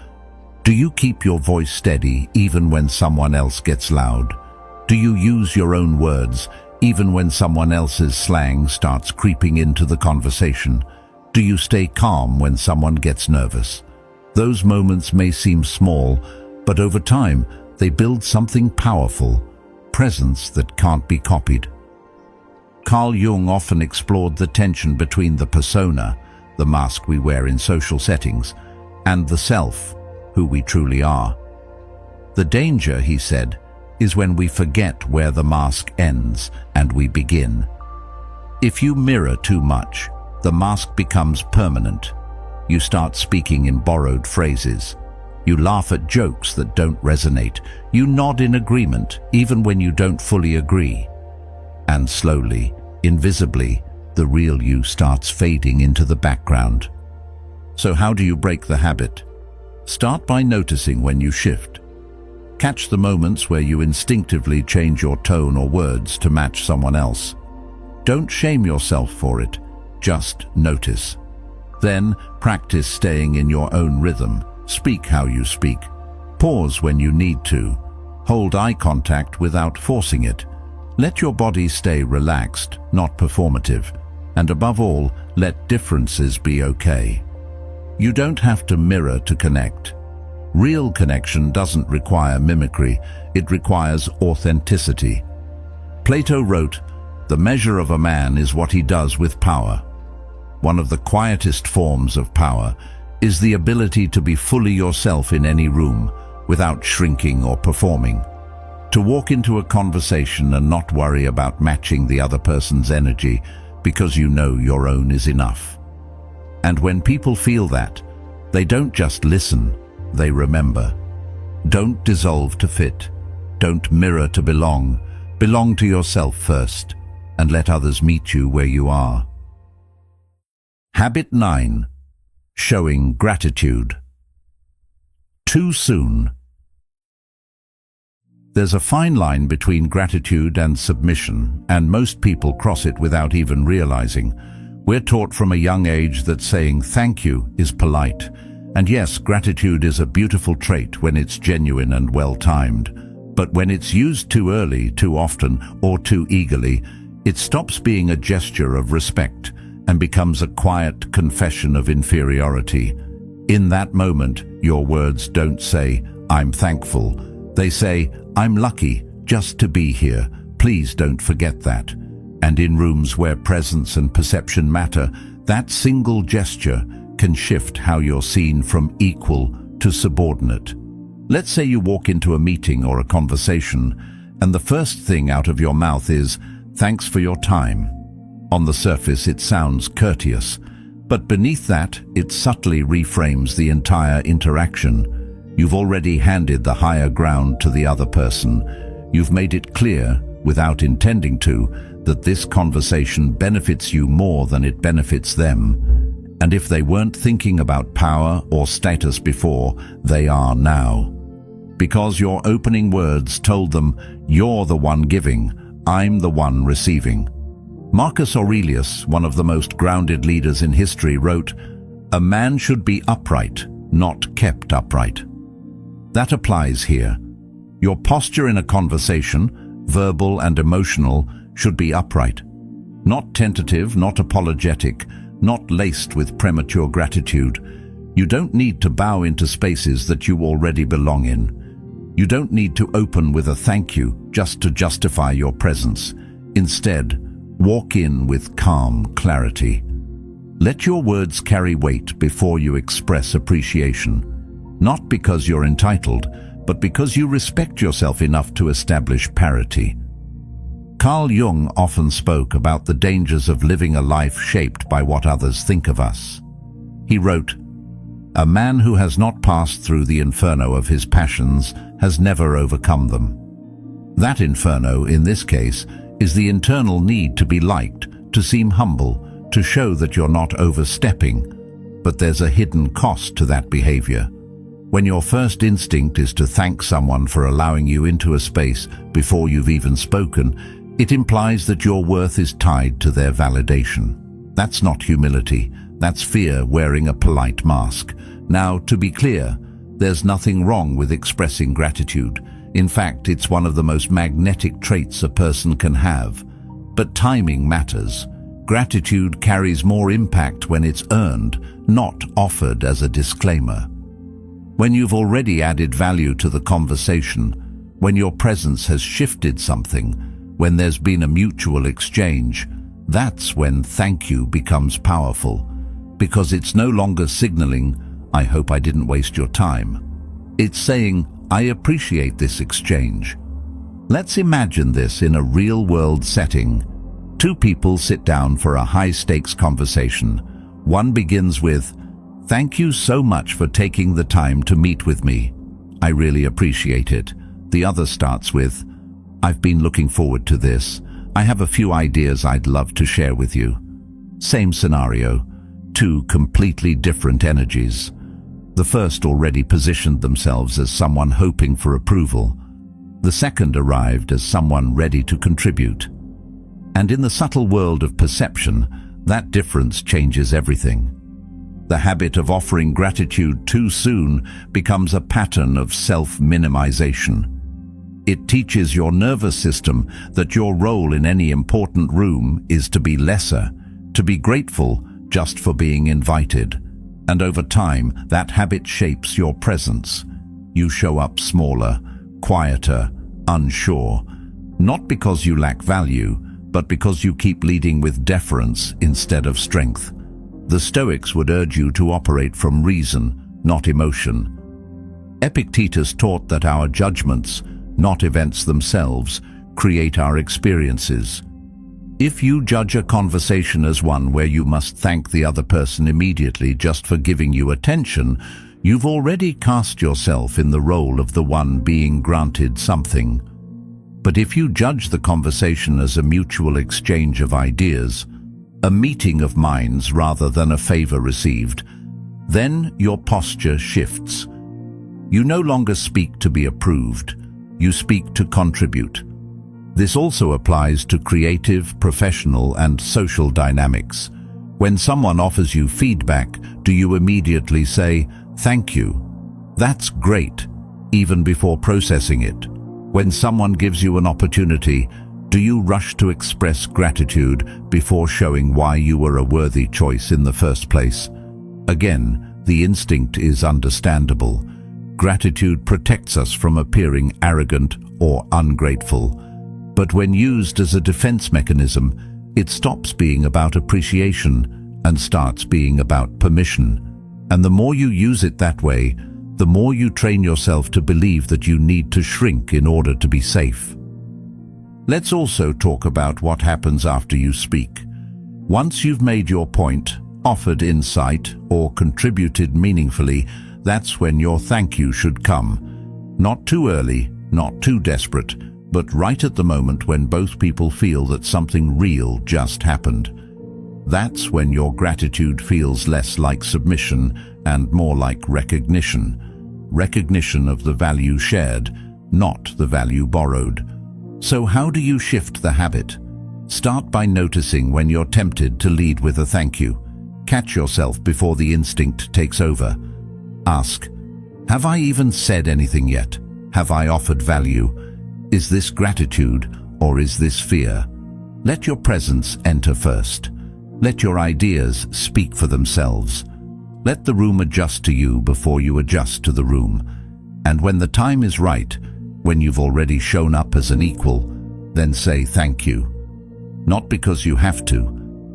Do you keep your voice steady even when someone else gets loud? Do you use your own words even when someone else's slang starts creeping into the conversation? Do you stay calm when someone gets nervous? Those moments may seem small, but over time they build something powerful, presence that can't be copied. Carl Jung often explored the tension between the persona, the mask we wear in social settings, and the self, who we truly are. The danger, he said, is when we forget where the mask ends and we begin. If you mirror too much, the mask becomes permanent. You start speaking in borrowed phrases. You laugh at jokes that don't resonate. You nod in agreement, even when you don't fully agree. And slowly, invisibly, the real you starts fading into the background. So how do you break the habit? Start by noticing when you shift. Catch the moments where you instinctively change your tone or words to match someone else. Don't shame yourself for it, just notice. Then practice staying in your own rhythm. Speak how you speak. Pause when you need to. Hold eye contact without forcing it. Let your body stay relaxed, not performative. And above all, let differences be okay. You don't have to mirror to connect. Real connection doesn't require mimicry, it requires authenticity. Plato wrote, "The measure of a man is what he does with power." One of the quietest forms of power is the ability to be fully yourself in any room, without shrinking or performing. To walk into a conversation and not worry about matching the other person's energy because you know your own is enough. And when people feel that, they don't just listen, they remember. Don't dissolve to fit. Don't mirror to belong. Belong to yourself first, and let others meet you where you are. Habit 9. Showing gratitude. Too soon. There's a fine line between gratitude and submission, and most people cross it without even realizing. We're taught from a young age that saying thank you is polite. And yes, gratitude is a beautiful trait when it's genuine and well-timed. But when it's used too early, too often, or too eagerly, it stops being a gesture of respect and becomes a quiet confession of inferiority. In that moment, your words don't say, "I'm thankful." They say, "I'm lucky just to be here. Please don't forget that." And in rooms where presence and perception matter, that single gesture can shift how you're seen from equal to subordinate. Let's say you walk into a meeting or a conversation, and the first thing out of your mouth is, "Thanks for your time." On the surface, it sounds courteous, but beneath that, it subtly reframes the entire interaction. You've already handed the higher ground to the other person. You've made it clear, without intending to, that this conversation benefits you more than it benefits them. And if they weren't thinking about power or status before, they are now. Because your opening words told them, "You're the one giving, I'm the one receiving." Marcus Aurelius, one of the most grounded leaders in history, wrote, "A man should be upright, not kept upright." That applies here. Your posture in a conversation, verbal and emotional, should be upright. Not tentative, not apologetic, not laced with premature gratitude. You don't need to bow into spaces that you already belong in. You don't need to open with a thank you just to justify your presence. Instead, walk in with calm clarity. Let your words carry weight before you express appreciation. Not because you're entitled, but because you respect yourself enough to establish parity. Carl Jung often spoke about the dangers of living a life shaped by what others think of us. He wrote, "A man who has not passed through the inferno of his passions has never overcome them." That inferno, in this case, is the internal need to be liked, to seem humble, to show that you're not overstepping. But there's a hidden cost to that behavior. When your first instinct is to thank someone for allowing you into a space before you've even spoken, it implies that your worth is tied to their validation. That's not humility, That's fear wearing a polite mask. Now, to be clear, there's nothing wrong with expressing gratitude. In fact, it's one of the most magnetic traits a person can have. But timing matters. Gratitude carries more impact when it's earned, not offered as a disclaimer. When you've already added value to the conversation, when your presence has shifted something, when there's been a mutual exchange, that's when thank you becomes powerful, because it's no longer signaling, "I hope I didn't waste your time." It's saying, "I appreciate this exchange." Let's imagine this in a real-world setting. Two people sit down for a high-stakes conversation. One begins with, "Thank you so much for taking the time to meet with me. I really appreciate it." The other starts with, "I've been looking forward to this. I have a few ideas I'd love to share with you." Same scenario, two completely different energies. The first already positioned themselves as someone hoping for approval. The second arrived as someone ready to contribute. And in the subtle world of perception, that difference changes everything. The habit of offering gratitude too soon becomes a pattern of self-minimization. It teaches your nervous system that your role in any important room is to be lesser, to be grateful just for being invited. And over time, that habit shapes your presence. You show up smaller, quieter, unsure, not because you lack value, but because you keep leading with deference instead of strength. The Stoics would urge you to operate from reason, not emotion. Epictetus taught that our judgments, not events themselves, create our experiences. If you judge a conversation as one where you must thank the other person immediately just for giving you attention, you've already cast yourself in the role of the one being granted something. But if you judge the conversation as a mutual exchange of ideas, a meeting of minds rather than a favor received, then your posture shifts. You no longer speak to be approved, you speak to contribute. This also applies to creative, professional, and social dynamics. When someone offers you feedback, do you immediately say, "Thank you. That's great," even before processing it? When someone gives you an opportunity, do you rush to express gratitude before showing why you were a worthy choice in the first place? Again, the instinct is understandable. Gratitude protects us from appearing arrogant or ungrateful. But when used as a defense mechanism, it stops being about appreciation and starts being about permission. And the more you use it that way, the more you train yourself to believe that you need to shrink in order to be safe. Let's also talk about what happens after you speak. Once you've made your point, offered insight, or contributed meaningfully, that's when your thank you should come. Not too early, not too desperate, but right at the moment when both people feel that something real just happened. That's when your gratitude feels less like submission and more like recognition. Recognition of the value shared, not the value borrowed. So how do you shift the habit? Start by noticing when you're tempted to lead with a thank you. Catch yourself before the instinct takes over. Ask, have I even said anything yet? Have I offered value? Is this gratitude or is this fear? Let your presence enter first. Let your ideas speak for themselves. Let the room adjust to you before you adjust to the room. And when the time is right, when you've already shown up as an equal, then say thank you. Not because you have to,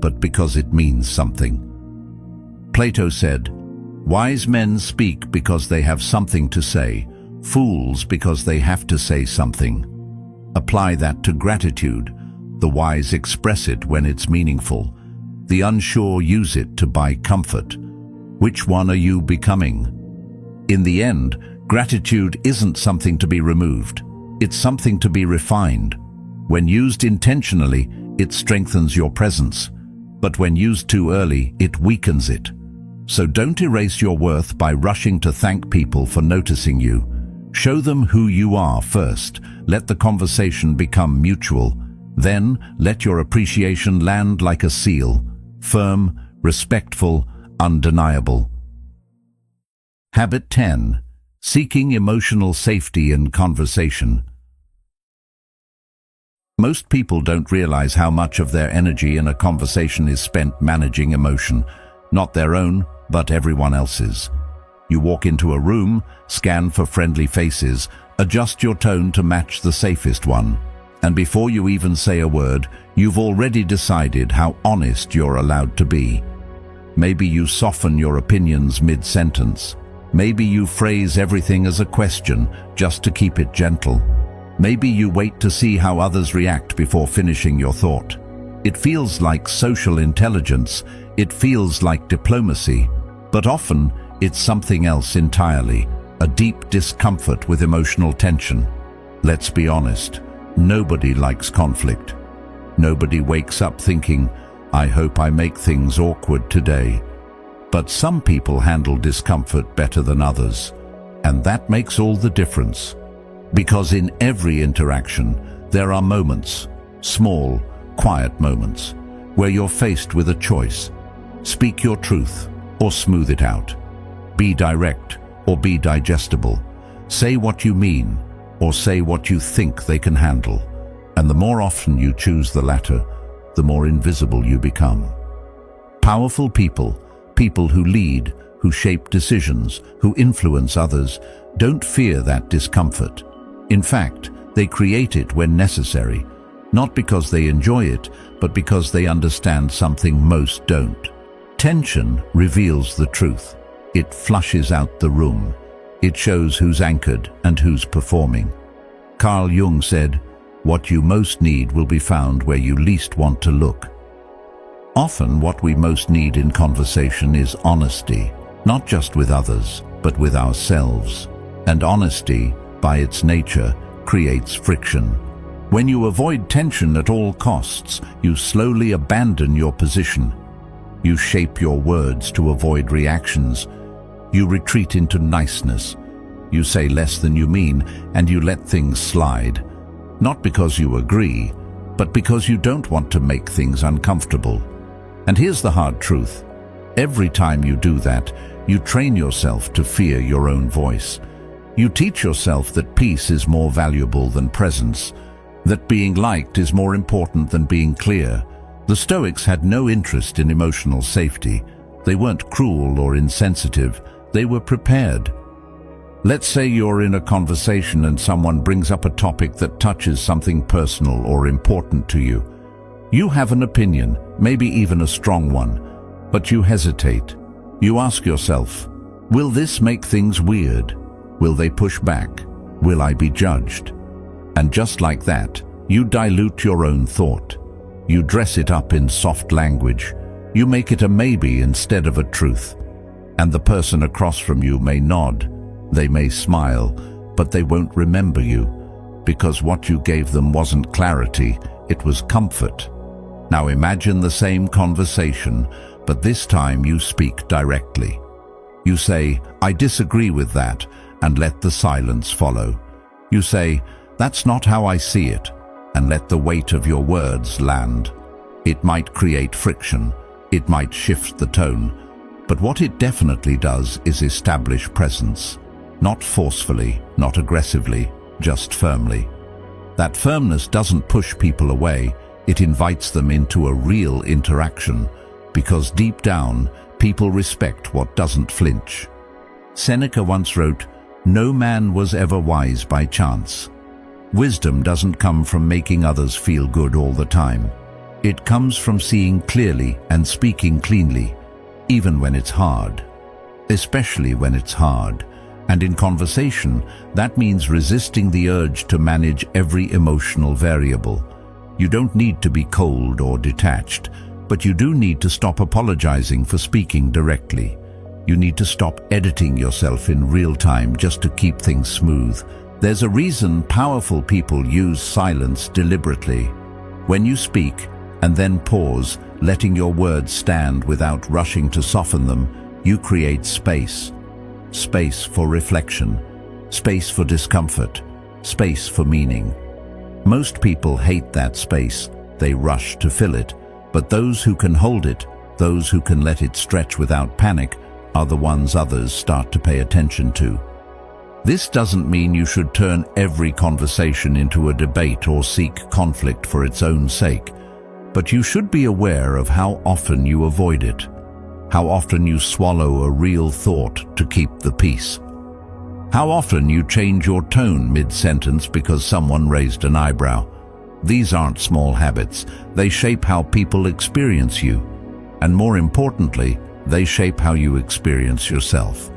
but because it means something. Plato said, "Wise men speak because they have something to say, fools because they have to say something." Apply that to gratitude. The wise express it when it's meaningful. The unsure use it to buy comfort. Which one are you becoming? In the end, gratitude isn't something to be removed. It's something to be refined. When used intentionally, it strengthens your presence. But when used too early, it weakens it. So don't erase your worth by rushing to thank people for noticing you. Show them who you are first. Let the conversation become mutual. Then let your appreciation land like a seal, firm, respectful, undeniable. Habit 10. Seeking emotional safety in conversation. Most people don't realize how much of their energy in a conversation is spent managing emotion, not their own, but everyone else's. You walk into a room, scan for friendly faces, adjust your tone to match the safest one, and before you even say a word, you've already decided how honest you're allowed to be. Maybe you soften your opinions mid-sentence. Maybe you phrase everything as a question, just to keep it gentle. Maybe you wait to see how others react before finishing your thought. It feels like social intelligence, it feels like diplomacy, but often it's something else entirely, a deep discomfort with emotional tension. Let's be honest, nobody likes conflict. Nobody wakes up thinking, I hope I make things awkward today. But some people handle discomfort better than others, and that makes all the difference. Because in every interaction, there are moments, small, quiet moments, where you're faced with a choice. Speak your truth or smooth it out. Be direct or be digestible. Say what you mean or say what you think they can handle. And the more often you choose the latter, the more invisible you become. Powerful people, people who lead, who shape decisions, who influence others, don't fear that discomfort. In fact, they create it when necessary, not because they enjoy it, but because they understand something most don't. Tension reveals the truth. It flushes out the room. It shows who's anchored and who's performing. Carl Jung said, "What you most need will be found where you least want to look." Often what we most need in conversation is honesty, not just with others, but with ourselves. And honesty, by its nature, creates friction. When you avoid tension at all costs, you slowly abandon your position. You shape your words to avoid reactions. You retreat into niceness. You say less than you mean, and you let things slide. Not because you agree, but because you don't want to make things uncomfortable. And here's the hard truth. Every time you do that, you train yourself to fear your own voice. You teach yourself that peace is more valuable than presence, that being liked is more important than being clear. The Stoics had no interest in emotional safety. They weren't cruel or insensitive. They were prepared. Let's say you're in a conversation and someone brings up a topic that touches something personal or important to you. You have an opinion, maybe even a strong one, but you hesitate. You ask yourself, will this make things weird? Will they push back? Will I be judged? And just like that, you dilute your own thought. You dress it up in soft language. You make it a maybe instead of a truth. And the person across from you may nod. They may smile, but they won't remember you, because what you gave them wasn't clarity, it was comfort. Now imagine the same conversation, but this time you speak directly. You say, I disagree with that, and let the silence follow. You say, that's not how I see it, and let the weight of your words land. It might create friction, it might shift the tone, but what it definitely does is establish presence. Not forcefully, not aggressively, just firmly. That firmness doesn't push people away, it invites them into a real interaction, because deep down, people respect what doesn't flinch. Seneca once wrote, "No man was ever wise by chance." Wisdom doesn't come from making others feel good all the time. It comes from seeing clearly and speaking cleanly, even when it's hard. Especially when it's hard. And in conversation, that means resisting the urge to manage every emotional variable. You don't need to be cold or detached, but you do need to stop apologizing for speaking directly. You need to stop editing yourself in real time just to keep things smooth. There's a reason powerful people use silence deliberately. When you speak and then pause, letting your words stand without rushing to soften them, you create space. Space for reflection, space for discomfort, space for meaning. Most people hate that space. They rush to fill it, but those who can hold it Those who can let it stretch without panic are the ones others start to pay attention to. This doesn't mean you should turn every conversation into a debate or seek conflict for its own sake, but you should be aware of how often you avoid it, how often you swallow a real thought to keep the peace, how often you change your tone mid-sentence because someone raised an eyebrow. These aren't small habits. They shape how people experience you, and more importantly, they shape how you experience yourself.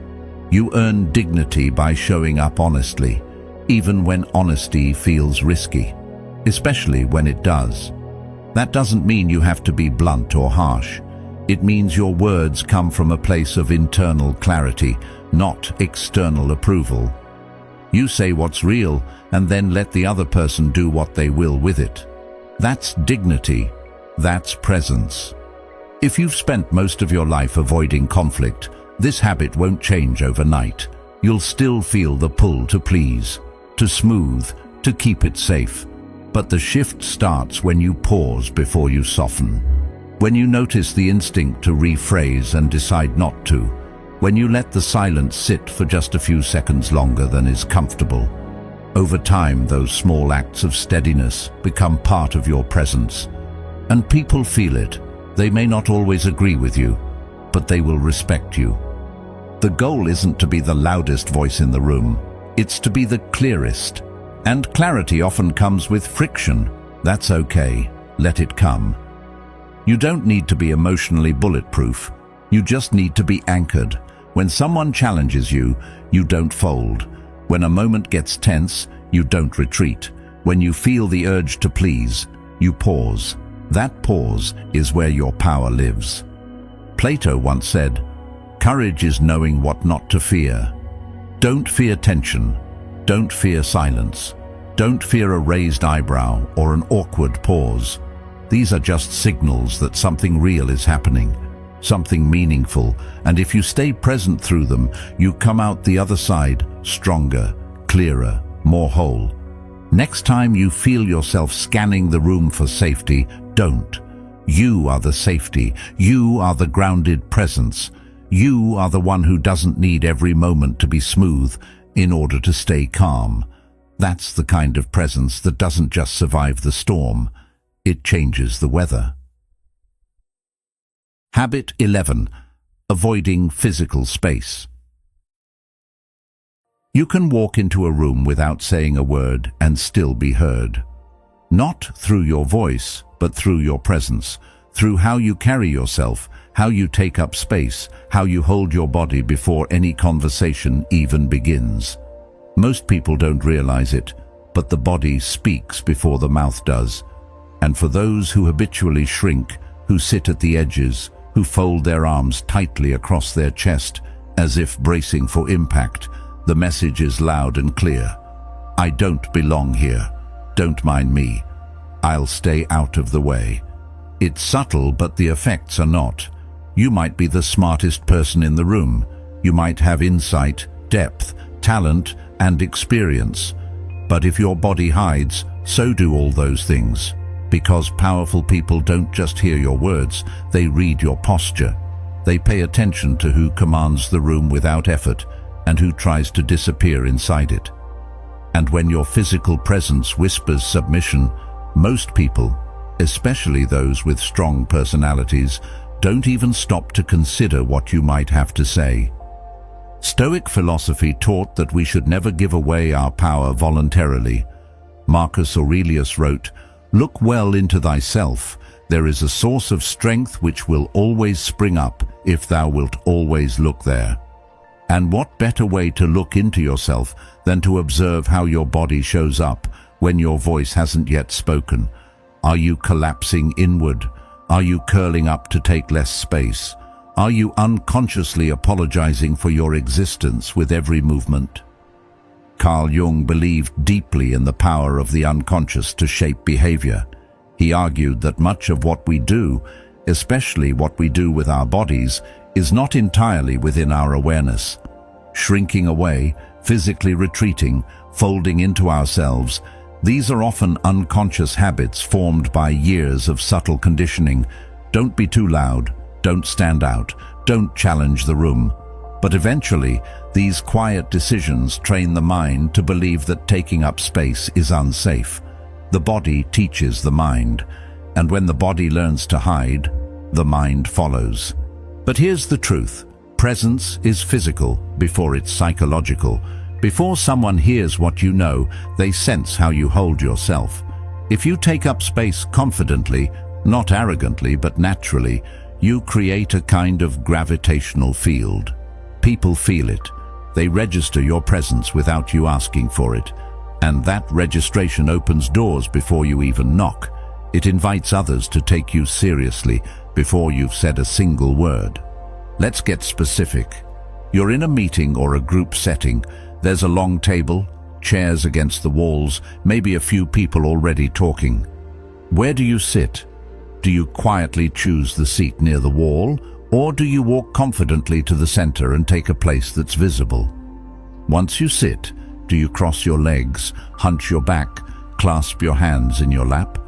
You earn dignity by showing up honestly, even when honesty feels risky, especially when it does. That doesn't mean you have to be blunt or harsh. It means your words come from a place of internal clarity, not external approval. You say what's real and then let the other person do what they will with it. That's dignity. That's presence. If you've spent most of your life avoiding conflict, this habit won't change overnight. You'll still feel the pull to please, to smooth, to keep it safe. But the shift starts when you pause before you soften. When you notice the instinct to rephrase and decide not to. When you let the silence sit for just a few seconds longer than is comfortable. Over time, those small acts of steadiness become part of your presence. And people feel it. They may not always agree with you, but they will respect you. The goal isn't to be the loudest voice in the room. It's to be the clearest. And clarity often comes with friction. That's okay. Let it come. You don't need to be emotionally bulletproof. You just need to be anchored. When someone challenges you, you don't fold. When a moment gets tense, you don't retreat. When you feel the urge to please, you pause. That pause is where your power lives. Plato once said, "Courage is knowing what not to fear." Don't fear tension. Don't fear silence. Don't fear a raised eyebrow or an awkward pause. These are just signals that something real is happening, something meaningful, and if you stay present through them, you come out the other side stronger, clearer, more whole. Next time you feel yourself scanning the room for safety, don't. You are the safety. You are the grounded presence. You are the one who doesn't need every moment to be smooth in order to stay calm. That's the kind of presence that doesn't just survive the storm. It changes the weather. Habit 11. Avoiding physical space. You can walk into a room without saying a word and still be heard. Not through your voice, but through your presence, through how you carry yourself, how you take up space, how you hold your body before any conversation even begins. Most people don't realize it, but the body speaks before the mouth does. And for those who habitually shrink, who sit at the edges, who fold their arms tightly across their chest, as if bracing for impact, the message is loud and clear. I don't belong here. Don't mind me. I'll stay out of the way. It's subtle, but the effects are not. You might be the smartest person in the room. You might have insight, depth, talent, and experience. But if your body hides, so do all those things. Because powerful people don't just hear your words, they read your posture. They pay attention to who commands the room without effort and who tries to disappear inside it. And when your physical presence whispers submission, most people, especially those with strong personalities, don't even stop to consider what you might have to say. Stoic philosophy taught that we should never give away our power voluntarily. Marcus Aurelius wrote, "Look well into thyself. There is a source of strength which will always spring up if thou wilt always look there." And what better way to look into yourself than to observe how your body shows up when your voice hasn't yet spoken? Are you collapsing inward? Are you curling up to take less space? Are you unconsciously apologizing for your existence with every movement? Carl Jung believed deeply in the power of the unconscious to shape behavior. He argued that much of what we do, especially what we do with our bodies, is not entirely within our awareness. Shrinking away, physically retreating, folding into ourselves, these are often unconscious habits formed by years of subtle conditioning. Don't be too loud. Don't stand out. Don't challenge the room. But eventually, these quiet decisions train the mind to believe that taking up space is unsafe. The body teaches the mind, and when the body learns to hide, the mind follows. But here's the truth. Presence is physical before it's psychological. Before someone hears what you know, they sense how you hold yourself. If you take up space confidently, not arrogantly but naturally, you create a kind of gravitational field. People feel it. They register your presence without you asking for it. And that registration opens doors before you even knock. It invites others to take you seriously before you've said a single word. Let's get specific. You're in a meeting or a group setting. There's a long table, chairs against the walls, maybe a few people already talking. Where do you sit? Do you quietly choose the seat near the wall, or do you walk confidently to the center and take a place that's visible? Once you sit, do you cross your legs, hunch your back, clasp your hands in your lap?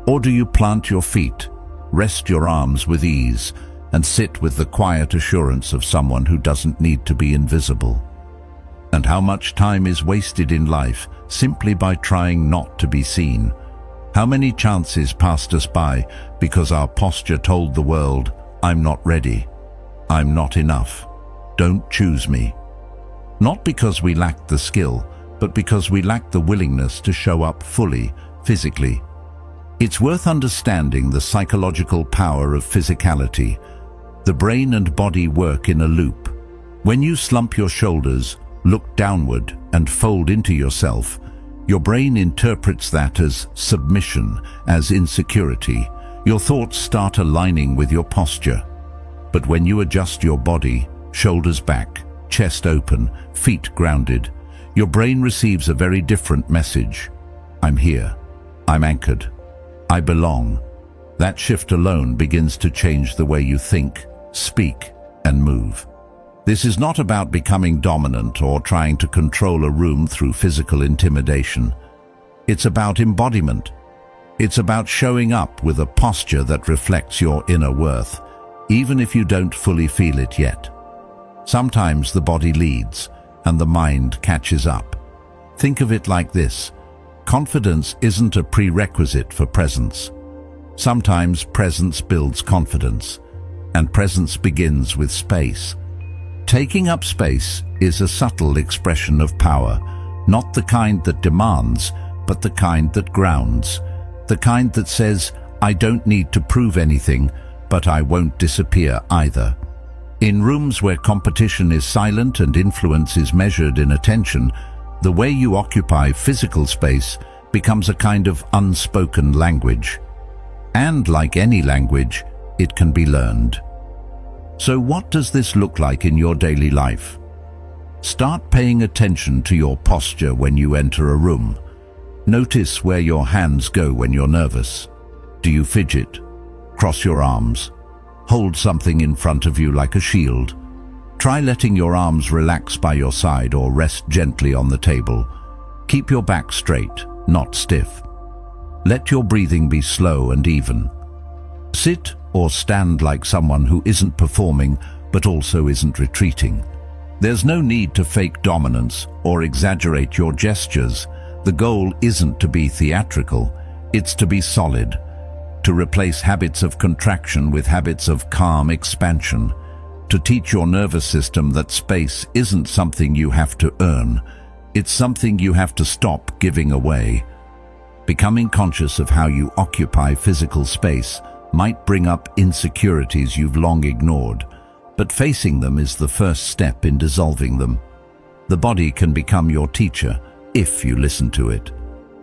Or do you plant your feet, rest your arms with ease, and sit with the quiet assurance of someone who doesn't need to be invisible? And how much time is wasted in life simply by trying not to be seen? How many chances passed us by because our posture told the world, I'm not ready, I'm not enough, don't choose me? Not because we lacked the skill, but because we lacked the willingness to show up fully, physically. It's worth understanding the psychological power of physicality. The brain and body work in a loop. When you slump your shoulders, look downward, and fold into yourself, your brain interprets that as submission, as insecurity. Your thoughts start aligning with your posture. But when you adjust your body, shoulders back, chest open, feet grounded, your brain receives a very different message. I'm here. I'm anchored. I belong. That shift alone begins to change the way you think, speak, and move. This is not about becoming dominant or trying to control a room through physical intimidation. It's about embodiment. It's about showing up with a posture that reflects your inner worth, even if you don't fully feel it yet. Sometimes the body leads, and the mind catches up. Think of it like this. Confidence isn't a prerequisite for presence. Sometimes presence builds confidence, and presence begins with space. Taking up space is a subtle expression of power, not the kind that demands, but the kind that grounds, the kind that says, I don't need to prove anything, but I won't disappear either. In rooms where competition is silent and influence is measured in attention, the way you occupy physical space becomes a kind of unspoken language. And like any language, it can be learned. So what does this look like in your daily life? Start paying attention to your posture when you enter a room. Notice where your hands go when you're nervous. Do you fidget? Cross your arms? Hold something in front of you like a shield? Try letting your arms relax by your side or rest gently on the table. Keep your back straight, not stiff. Let your breathing be slow and even. Sit or stand like someone who isn't performing but also isn't retreating. There's no need to fake dominance or exaggerate your gestures. The goal isn't to be theatrical, it's to be solid, to replace habits of contraction with habits of calm expansion, to teach your nervous system that space isn't something you have to earn, it's something you have to stop giving away. Becoming conscious of how you occupy physical space might bring up insecurities you've long ignored, but facing them is the first step in dissolving them. The body can become your teacher if you listen to it.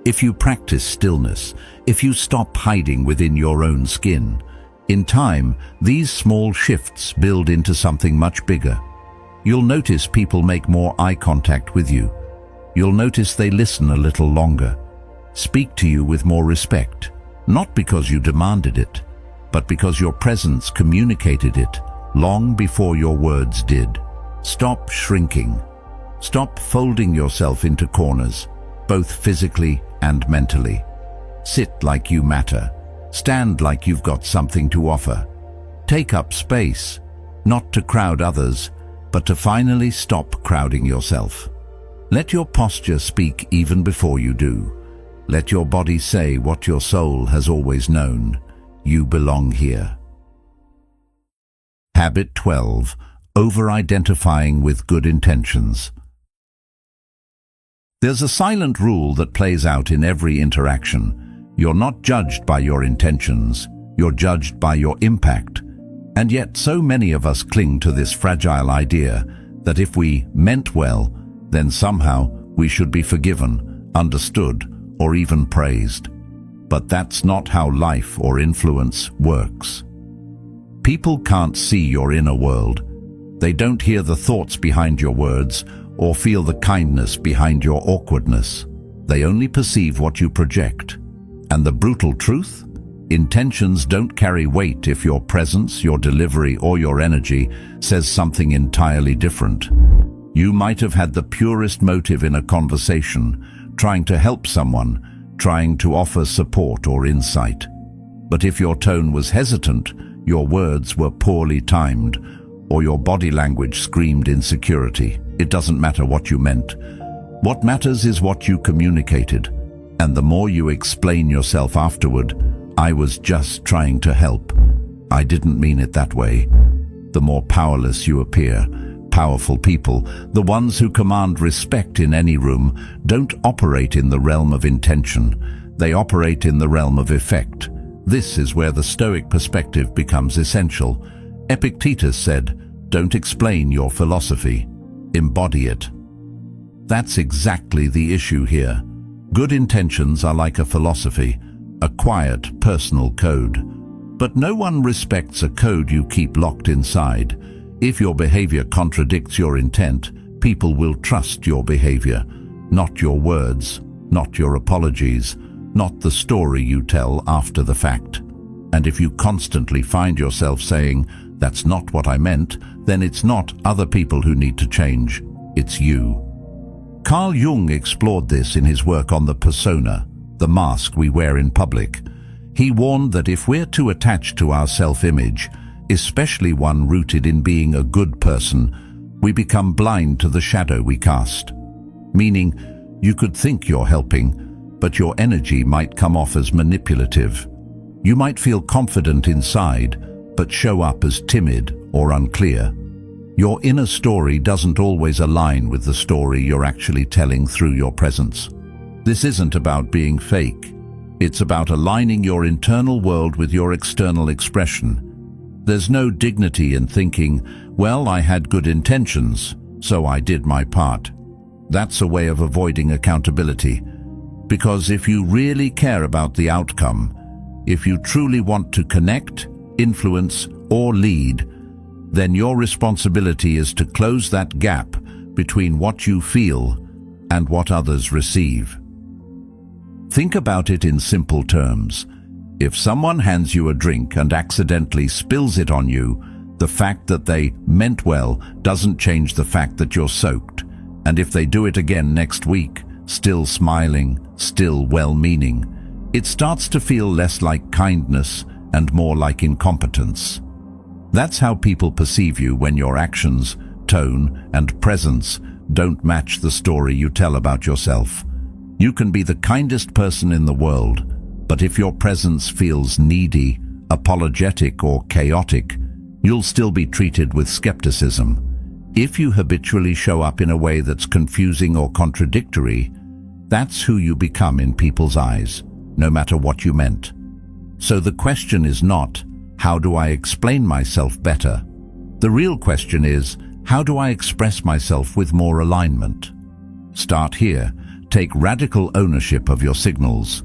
If you practice stillness, if you stop hiding within your own skin, in time, these small shifts build into something much bigger. You'll notice people make more eye contact with you. You'll notice they listen a little longer, speak to you with more respect, not because you demanded it, but because your presence communicated it long before your words did. Stop shrinking. Stop folding yourself into corners, both physically and mentally. Sit like you matter. Stand like you've got something to offer. take up space, not to crowd others, but to finally stop crowding yourself. Let your posture speak even before you do. Let your body say what your soul has always known. You belong here. Habit 12. Over-identifying with good intentions. There's a silent rule that plays out in every interaction. You're not judged by your intentions, you're judged by your impact. And yet so many of us cling to this fragile idea that if we meant well, then somehow we should be forgiven, understood, or even praised. But that's not how life or influence works. People can't see your inner world. They don't hear the thoughts behind your words or feel the kindness behind your awkwardness. They only perceive what you project. And the brutal truth? Intentions don't carry weight if your presence, your delivery, or your energy says something entirely different. You might have had the purest motive in a conversation, trying to help someone, trying to offer support or insight. But if your tone was hesitant, your words were poorly timed, or your body language screamed insecurity, it doesn't matter what you meant. What matters is what you communicated. And the more you explain yourself afterward, I was just trying to help, I didn't mean it that way, the more powerless you appear. Powerful people, the ones who command respect in any room, don't operate in the realm of intention. They operate in the realm of effect. This is where the Stoic perspective becomes essential. Epictetus said, "Don't explain your philosophy, embody it." That's exactly the issue here. Good intentions are like a philosophy, a quiet, personal code. But no one respects a code you keep locked inside. If your behavior contradicts your intent, people will trust your behavior, not your words, not your apologies, not the story you tell after the fact. And if you constantly find yourself saying, "That's not what I meant," then it's not other people who need to change, it's you. Carl Jung explored this in his work on the persona, the mask we wear in public. He warned that if we're too attached to our self-image, especially one rooted in being a good person, we become blind to the shadow we cast. Meaning, you could think you're helping, but your energy might come off as manipulative. You might feel confident inside, but show up as timid or unclear. Your inner story doesn't always align with the story you're actually telling through your presence. This isn't about being fake. It's about aligning your internal world with your external expression. There's no dignity in thinking, "Well, I had good intentions, so I did my part." That's a way of avoiding accountability. Because if you really care about the outcome, if you truly want to connect, influence, or lead, then your responsibility is to close that gap between what you feel and what others receive. Think about it in simple terms. If someone hands you a drink and accidentally spills it on you, the fact that they meant well doesn't change the fact that you're soaked. And if they do it again next week, still smiling, still well-meaning, it starts to feel less like kindness and more like incompetence. That's how people perceive you when your actions, tone, and presence don't match the story you tell about yourself. You can be the kindest person in the world, but if your presence feels needy, apologetic, or chaotic, you'll still be treated with skepticism. If you habitually show up in a way that's confusing or contradictory, that's who you become in people's eyes, no matter what you meant. So the question is not, how do I explain myself better? The real question is, how do I express myself with more alignment? Start here. Take radical ownership of your signals.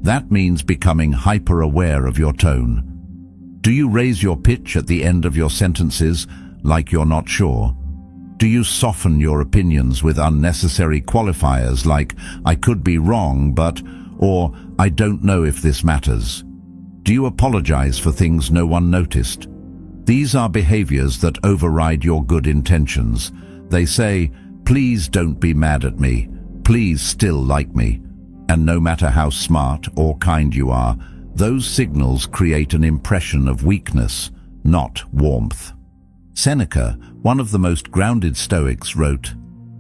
That means becoming hyper-aware of your tone. Do you raise your pitch at the end of your sentences like you're not sure? Do you soften your opinions with unnecessary qualifiers like, "I could be wrong, but," or "I don't know if this matters"? Do you apologize for things no one noticed? These are behaviors that override your good intentions. They say, "Please don't be mad at me. Please still like me." And no matter how smart or kind you are, those signals create an impression of weakness, not warmth. Seneca, one of the most grounded Stoics, wrote,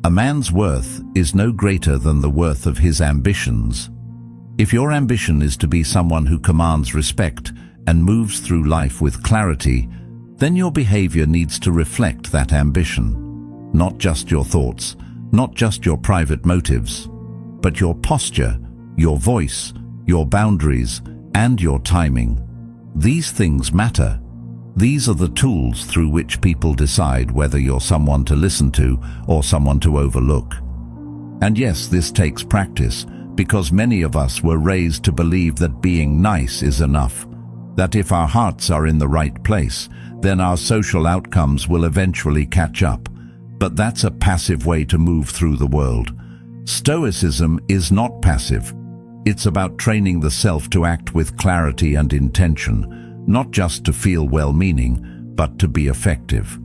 "A man's worth is no greater than the worth of his ambitions." If your ambition is to be someone who commands respect and moves through life with clarity, then your behavior needs to reflect that ambition. Not just your thoughts, not just your private motives, but your posture, your voice, your boundaries, and your timing. These things matter. These are the tools through which people decide whether you're someone to listen to or someone to overlook. And yes, this takes practice, because many of us were raised to believe that being nice is enough, that if our hearts are in the right place, then our social outcomes will eventually catch up. But that's a passive way to move through the world. Stoicism is not passive. It's about training the self to act with clarity and intention, not just to feel well-meaning, but to be effective.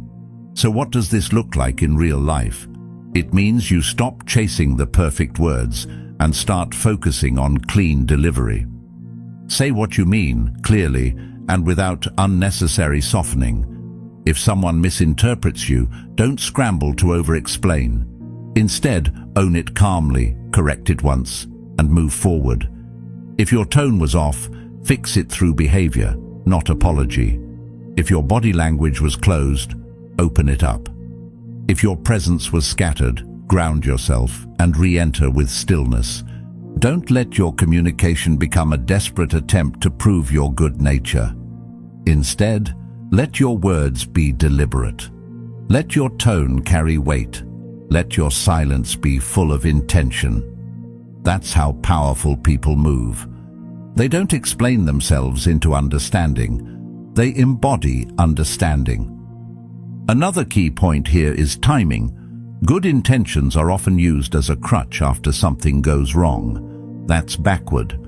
So what does this look like in real life? It means you stop chasing the perfect words and start focusing on clean delivery. Say what you mean, clearly, and without unnecessary softening. If someone misinterprets you, don't scramble to over-explain. Instead, own it calmly, correct it once, and move forward. If your tone was off, fix it through behavior, not apology. If your body language was closed, open it up. If your presence was scattered, ground yourself and re-enter with stillness. Don't let your communication become a desperate attempt to prove your good nature. Instead, let your words be deliberate. Let your tone carry weight. Let your silence be full of intention. That's how powerful people move. They don't explain themselves into understanding. They embody understanding. Another key point here is timing. Good intentions are often used as a crutch after something goes wrong. That's backward.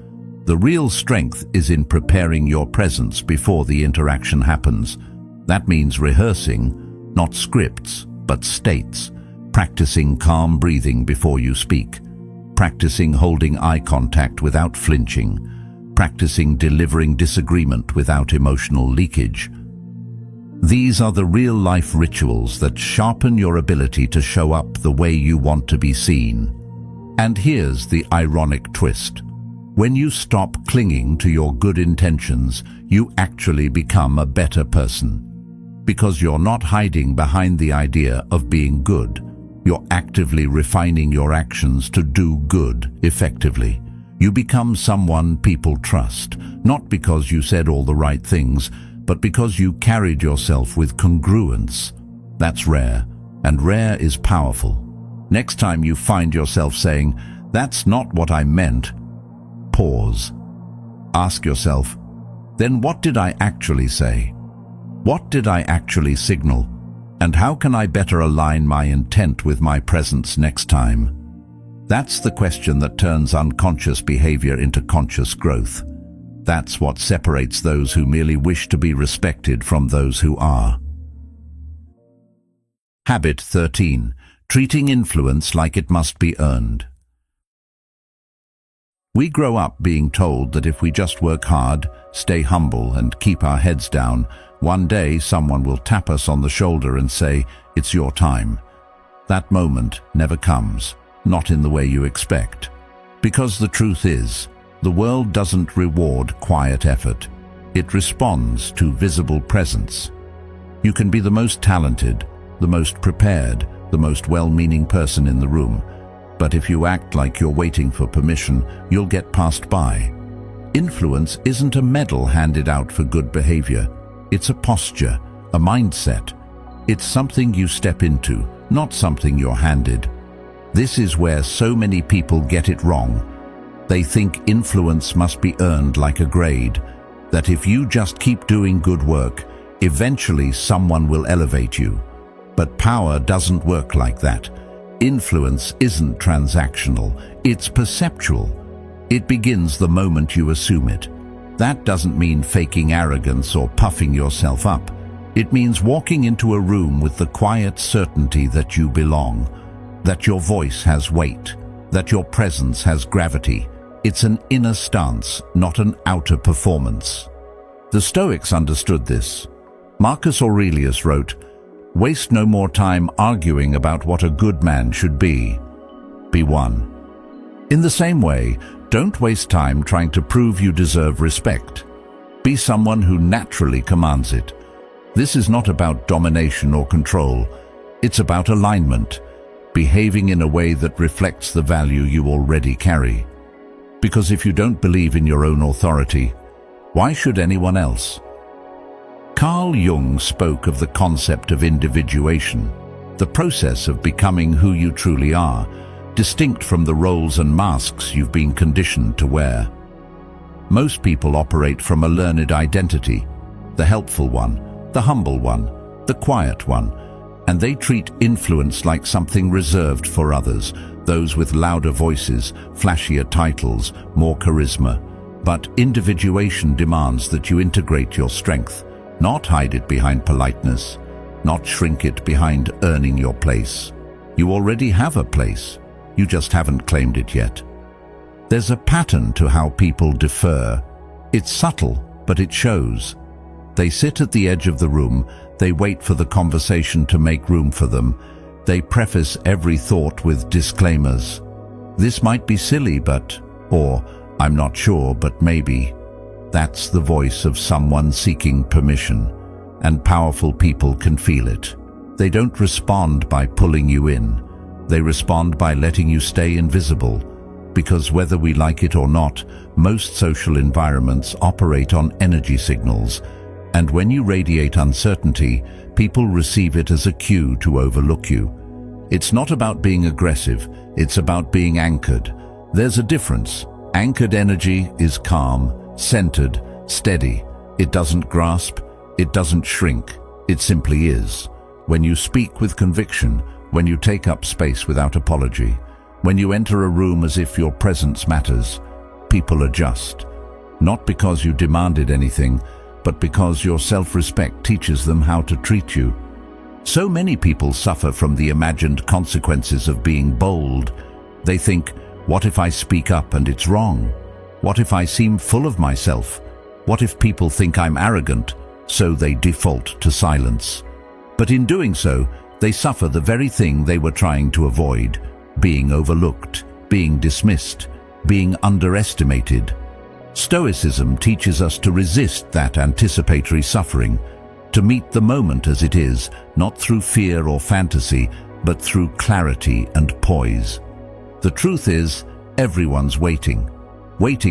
The real strength is in preparing your presence before the interaction happens. That means rehearsing, not scripts, but states. Practicing calm breathing before you speak. Practicing holding eye contact without flinching. Practicing delivering disagreement without emotional leakage. These are the real-life rituals that sharpen your ability to show up the way you want to be seen. And here's the ironic twist. When you stop clinging to your good intentions, you actually become a better person. Because you're not hiding behind the idea of being good. You're actively refining your actions to do good effectively. You become someone people trust, not because you said all the right things, but because you carried yourself with congruence. That's rare, and rare is powerful. Next time you find yourself saying, "That's not what I meant," pause. Ask yourself, then what did I actually say? What did I actually signal? And how can I better align my intent with my presence next time? That's the question that turns unconscious behavior into conscious growth. That's what separates those who merely wish to be respected from those who are. Habit 13. Treating influence like it must be earned. We grow up being told that if we just work hard, stay humble, and keep our heads down, one day someone will tap us on the shoulder and say, "It's your time." That moment never comes, not in the way you expect. Because the truth is, the world doesn't reward quiet effort. It responds to visible presence. You can be the most talented, the most prepared, the most well-meaning person in the room, but if you act like you're waiting for permission, you'll get passed by. Influence isn't a medal handed out for good behavior. It's a posture, a mindset. It's something you step into, not something you're handed. This is where so many people get it wrong. They think influence must be earned like a grade, that if you just keep doing good work, eventually someone will elevate you. But power doesn't work like that. Influence isn't transactional, it's perceptual. It begins the moment you assume it. That doesn't mean faking arrogance or puffing yourself up. It means walking into a room with the quiet certainty that you belong, that your voice has weight, that your presence has gravity. It's an inner stance, not an outer performance. The Stoics understood this. Marcus Aurelius wrote, "Waste no more time arguing about what a good man should be. Be one." In the same way, don't waste time trying to prove you deserve respect. Be someone who naturally commands it. This is not about domination or control. It's about alignment, behaving in a way that reflects the value you already carry. Because if you don't believe in your own authority, why should anyone else? Carl Jung spoke of the concept of individuation, the process of becoming who you truly are, distinct from the roles and masks you've been conditioned to wear. Most people operate from a learned identity, the helpful one, the humble one, the quiet one, and they treat influence like something reserved for others, those with louder voices, flashier titles, more charisma. But individuation demands that you integrate your strength, not hide it behind politeness, not shrink it behind earning your place. You already have a place, you just haven't claimed it yet. There's a pattern to how people defer. It's subtle, but it shows. They sit at the edge of the room, they wait for the conversation to make room for them. They preface every thought with disclaimers. This might be silly, but, or, I'm not sure, but maybe. That's the voice of someone seeking permission, and powerful people can feel it. They don't respond by pulling you in. They respond by letting you stay invisible, because whether we like it or not, most social environments operate on energy signals, and when you radiate uncertainty, people receive it as a cue to overlook you. It's not about being aggressive, it's about being anchored. There's a difference. Anchored energy is calm, centered, steady. It doesn't grasp, it doesn't shrink, it simply is. When you speak with conviction, when you take up space without apology, when you enter a room as if your presence matters, people adjust. Not because you demanded anything, but because your self-respect teaches them how to treat you. So many people suffer from the imagined consequences of being bold. They think, what if I speak up and it's wrong? What if I seem full of myself? What if people think I'm arrogant? So they default to silence. But in doing so, they suffer the very thing they were trying to avoid: being overlooked, being dismissed, being underestimated. Stoicism teaches us to resist that anticipatory suffering, to meet the moment as it is, not through fear or fantasy, but through clarity and poise. The truth is, everyone's waiting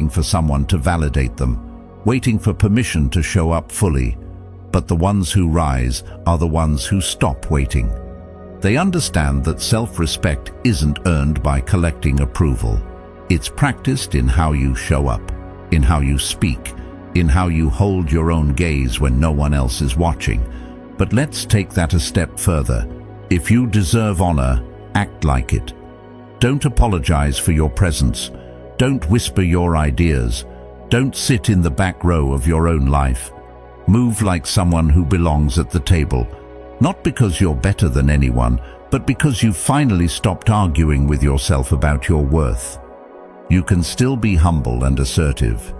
for someone to validate them, waiting for permission to show up fully. But the ones who rise are the ones who stop waiting. They understand that self-respect isn't earned by collecting approval. It's practiced in how you show up, in how you speak, in how you hold your own gaze when no one else is watching. But let's take that a step further. If you deserve honor, act like it. Don't apologize for your presence. Don't whisper your ideas. Don't sit in the back row of your own life. Move like someone who belongs at the table, not because you're better than anyone, but because you've finally stopped arguing with yourself about your worth. You can still be humble and assertive.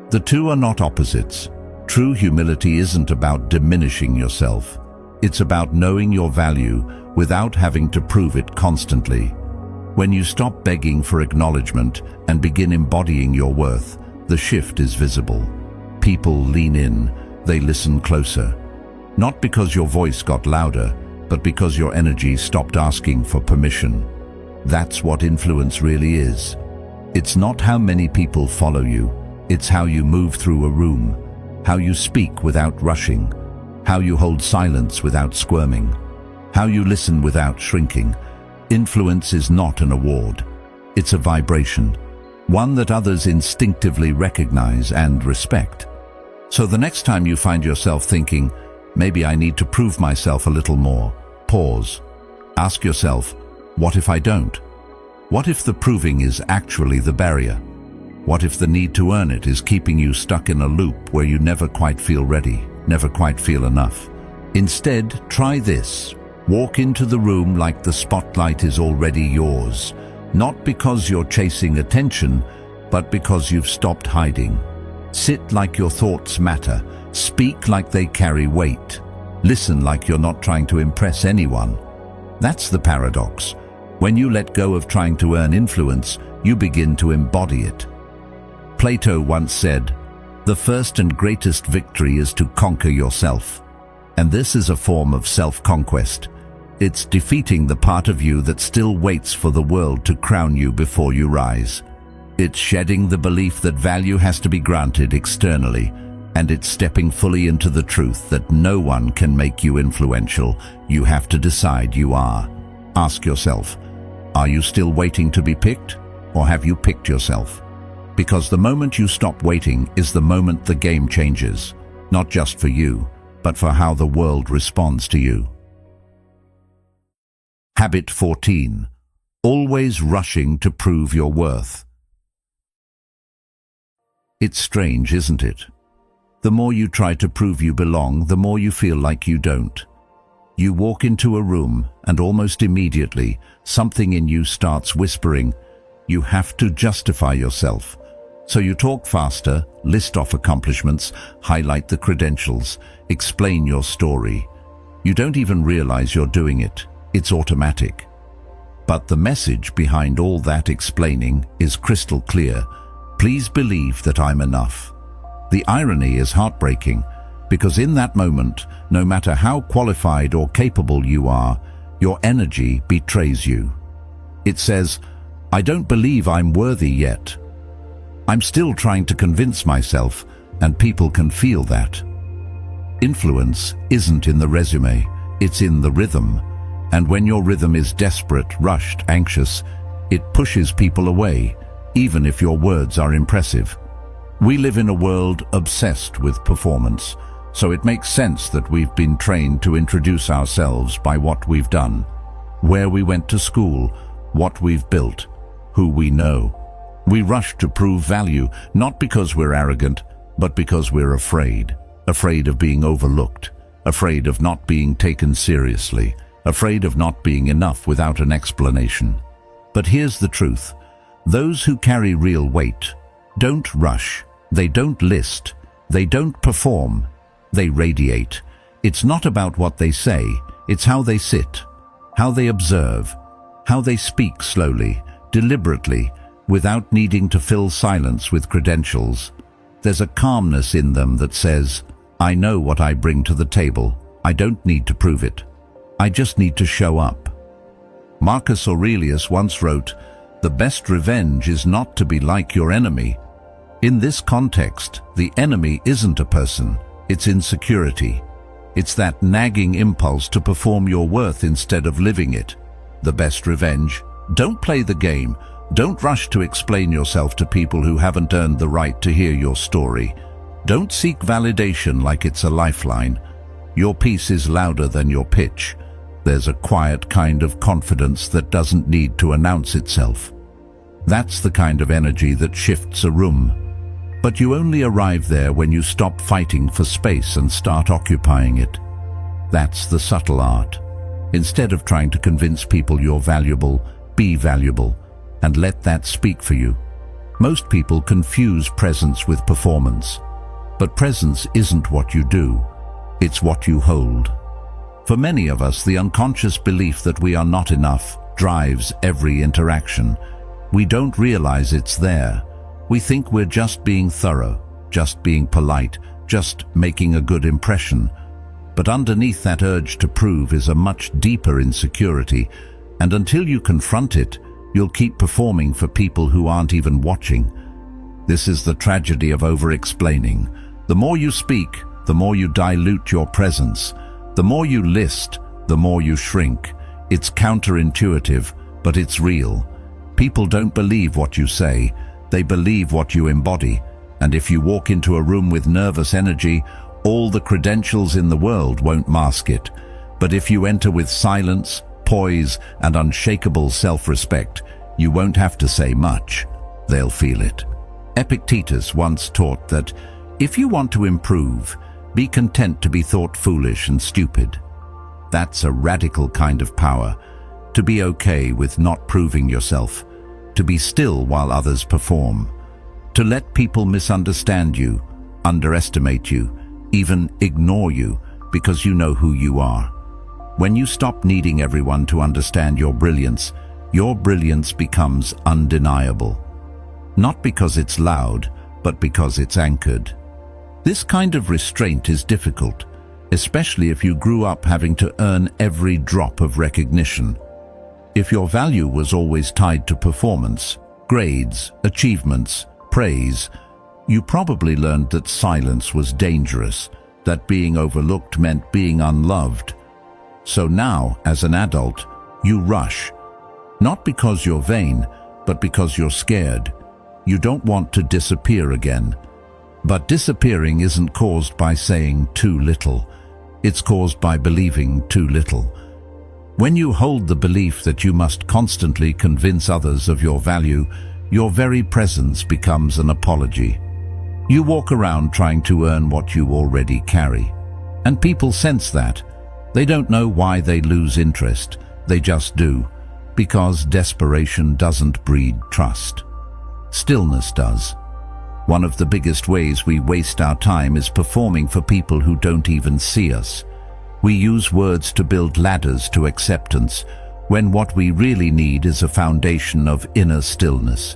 The two are not opposites. True humility isn't about diminishing yourself. It's about knowing your value without having to prove it constantly. When you stop begging for acknowledgement and begin embodying your worth, the shift is visible. People lean in, they listen closer. Not because your voice got louder, but because your energy stopped asking for permission. That's what influence really is. It's not how many people follow you, it's how you move through a room, how you speak without rushing, how you hold silence without squirming, how you listen without shrinking. Influence is not an award, it's a vibration, one that others instinctively recognize and respect. So the next time you find yourself thinking, maybe I need to prove myself a little more, pause. Ask yourself, what if I don't? What if the proving is actually the barrier? What if the need to earn it is keeping you stuck in a loop where you never quite feel ready, never quite feel enough? Instead, try this. Walk into the room like the spotlight is already yours, not because you're chasing attention, but because you've stopped hiding. Sit like your thoughts matter, speak like they carry weight, Listen like you're not trying to impress anyone. That's the paradox. When you let go of trying to earn influence, you begin to embody it. Plato once said, "The first and greatest victory is to conquer yourself." And this is a form of self-conquest. It's defeating the part of you that still waits for the world to crown you before you rise. It's shedding the belief that value has to be granted externally, and it's stepping fully into the truth that no one can make you influential. You have to decide you are. Ask yourself, are you still waiting to be picked, or have you picked yourself? Because the moment you stop waiting is the moment the game changes, not just for you, but for how the world responds to you. Habit 14. Always rushing to prove your worth. It's strange, isn't it? The more you try to prove you belong, the more you feel like you don't. You walk into a room, and almost immediately, something in you starts whispering, you have to justify yourself. So you talk faster, list off accomplishments, highlight the credentials, explain your story. You don't even realize you're doing it. It's automatic. But the message behind all that explaining is crystal clear. Please believe that I'm enough. The irony is heartbreaking, because in that moment, no matter how qualified or capable you are, your energy betrays you. It says, I don't believe I'm worthy yet. I'm still trying to convince myself, and people can feel that. Influence isn't in the resume, it's in the rhythm. And when your rhythm is desperate, rushed, anxious, it pushes people away, even if your words are impressive. We live in a world obsessed with performance, so it makes sense that we've been trained to introduce ourselves by what we've done, where we went to school, what we've built, who we know. We rush to prove value, not because we're arrogant, but because we're afraid of being overlooked, afraid of not being taken seriously, afraid of not being enough without an explanation. But here's the truth. Those who carry real weight don't rush, they don't list, they don't perform, they radiate. It's not about what they say, it's how they sit, how they observe, how they speak slowly, deliberately, without needing to fill silence with credentials. There's a calmness in them that says, I know what I bring to the table, I don't need to prove it. I just need to show up. Marcus Aurelius once wrote, "The best revenge is not to be like your enemy." In this context, the enemy isn't a person, it's insecurity. It's that nagging impulse to perform your worth instead of living it. The best revenge. Don't play the game. Don't rush to explain yourself to people who haven't earned the right to hear your story. Don't seek validation like it's a lifeline. Your piece is louder than your pitch. There's a quiet kind of confidence that doesn't need to announce itself. That's the kind of energy that shifts a room. But you only arrive there when you stop fighting for space and start occupying it. That's the subtle art. Instead of trying to convince people you're valuable, be valuable, and let that speak for you. Most people confuse presence with performance. But presence isn't what you do, it's what you hold. For many of us, the unconscious belief that we are not enough drives every interaction. We don't realize it's there. We think we're just being thorough, just being polite, just making a good impression. But underneath that urge to prove is a much deeper insecurity, and until you confront it, you'll keep performing for people who aren't even watching. This is the tragedy of overexplaining. The more you speak, the more you dilute your presence. The more you list, the more you shrink. It's counterintuitive, but it's real. People don't believe what you say, they believe what you embody. And if you walk into a room with nervous energy, all the credentials in the world won't mask it. But if you enter with silence, poise, and unshakable self-respect, you won't have to say much. They'll feel it. Epictetus once taught that if you want to improve, be content to be thought foolish and stupid. That's a radical kind of power, to be okay with not proving yourself, to be still while others perform, to let people misunderstand you, underestimate you, even ignore you, because you know who you are. When you stop needing everyone to understand your brilliance becomes undeniable. Not because it's loud, but because it's anchored. This kind of restraint is difficult, especially if you grew up having to earn every drop of recognition. If your value was always tied to performance, grades, achievements, praise, you probably learned that silence was dangerous, that being overlooked meant being unloved. So now, as an adult, you rush. Not because you're vain, but because you're scared. You don't want to disappear again. But disappearing isn't caused by saying too little. It's caused by believing too little. When you hold the belief that you must constantly convince others of your value, your very presence becomes an apology. You walk around trying to earn what you already carry. And people sense that. They don't know why they lose interest. They just do. Because desperation doesn't breed trust. Stillness does. One of the biggest ways we waste our time is performing for people who don't even see us. We use words to build ladders to acceptance, when what we really need is a foundation of inner stillness.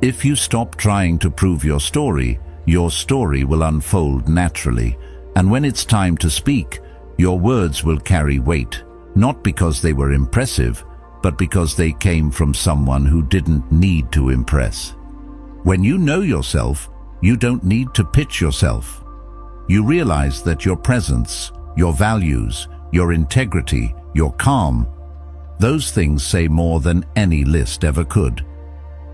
If you stop trying to prove your story will unfold naturally, and when it's time to speak, your words will carry weight, not because they were impressive, but because they came from someone who didn't need to impress. When you know yourself, you don't need to pitch yourself. You realize that your presence, your values, your integrity, your calm, those things say more than any list ever could.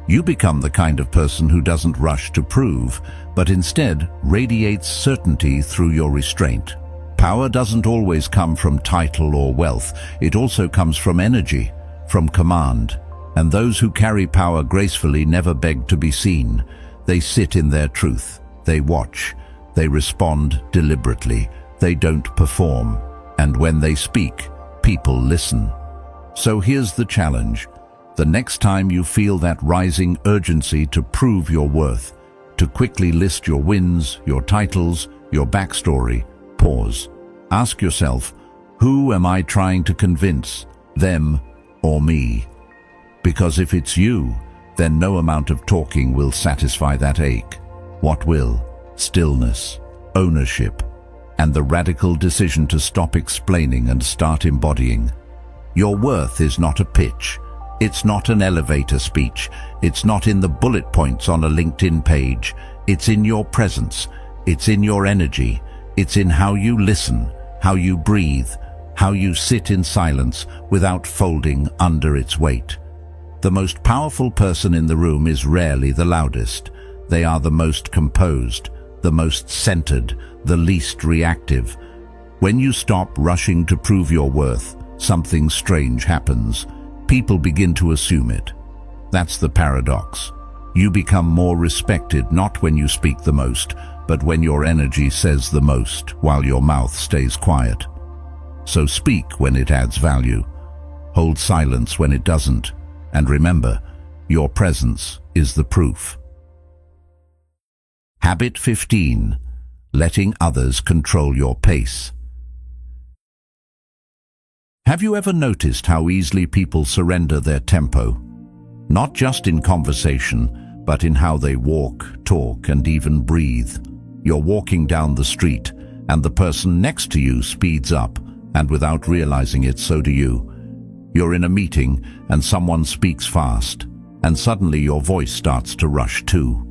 You become the kind of person who doesn't rush to prove, but instead radiates certainty through your restraint. Power doesn't always come from title or wealth. It also comes from energy, from command. And those who carry power gracefully never beg to be seen. They sit in their truth. They watch. They respond deliberately. They don't perform. And when they speak, people listen. So here's the challenge. The next time you feel that rising urgency to prove your worth, to quickly list your wins, your titles, your backstory, pause. Ask yourself, who am I trying to convince, them or me? Because if it's you, then no amount of talking will satisfy that ache. What will? Stillness, ownership, and the radical decision to stop explaining and start embodying. Your worth is not a pitch. It's not an elevator speech. It's not in the bullet points on a LinkedIn page. It's in your presence. It's in your energy. It's in how you listen, how you breathe, how you sit in silence without folding under its weight. The most powerful person in the room is rarely the loudest. They are the most composed, the most centered, the least reactive. When you stop rushing to prove your worth, something strange happens. People begin to assume it. That's the paradox. You become more respected not when you speak the most, but when your energy says the most while your mouth stays quiet. So speak when it adds value. Hold silence when it doesn't. And remember, your presence is the proof. Habit 15. Letting others control your pace. Have you ever noticed how easily people surrender their tempo? Not just in conversation, but in how they walk, talk, and even breathe. You're walking down the street, and the person next to you speeds up, and without realizing it, so do you. You're in a meeting, and someone speaks fast, and suddenly your voice starts to rush too.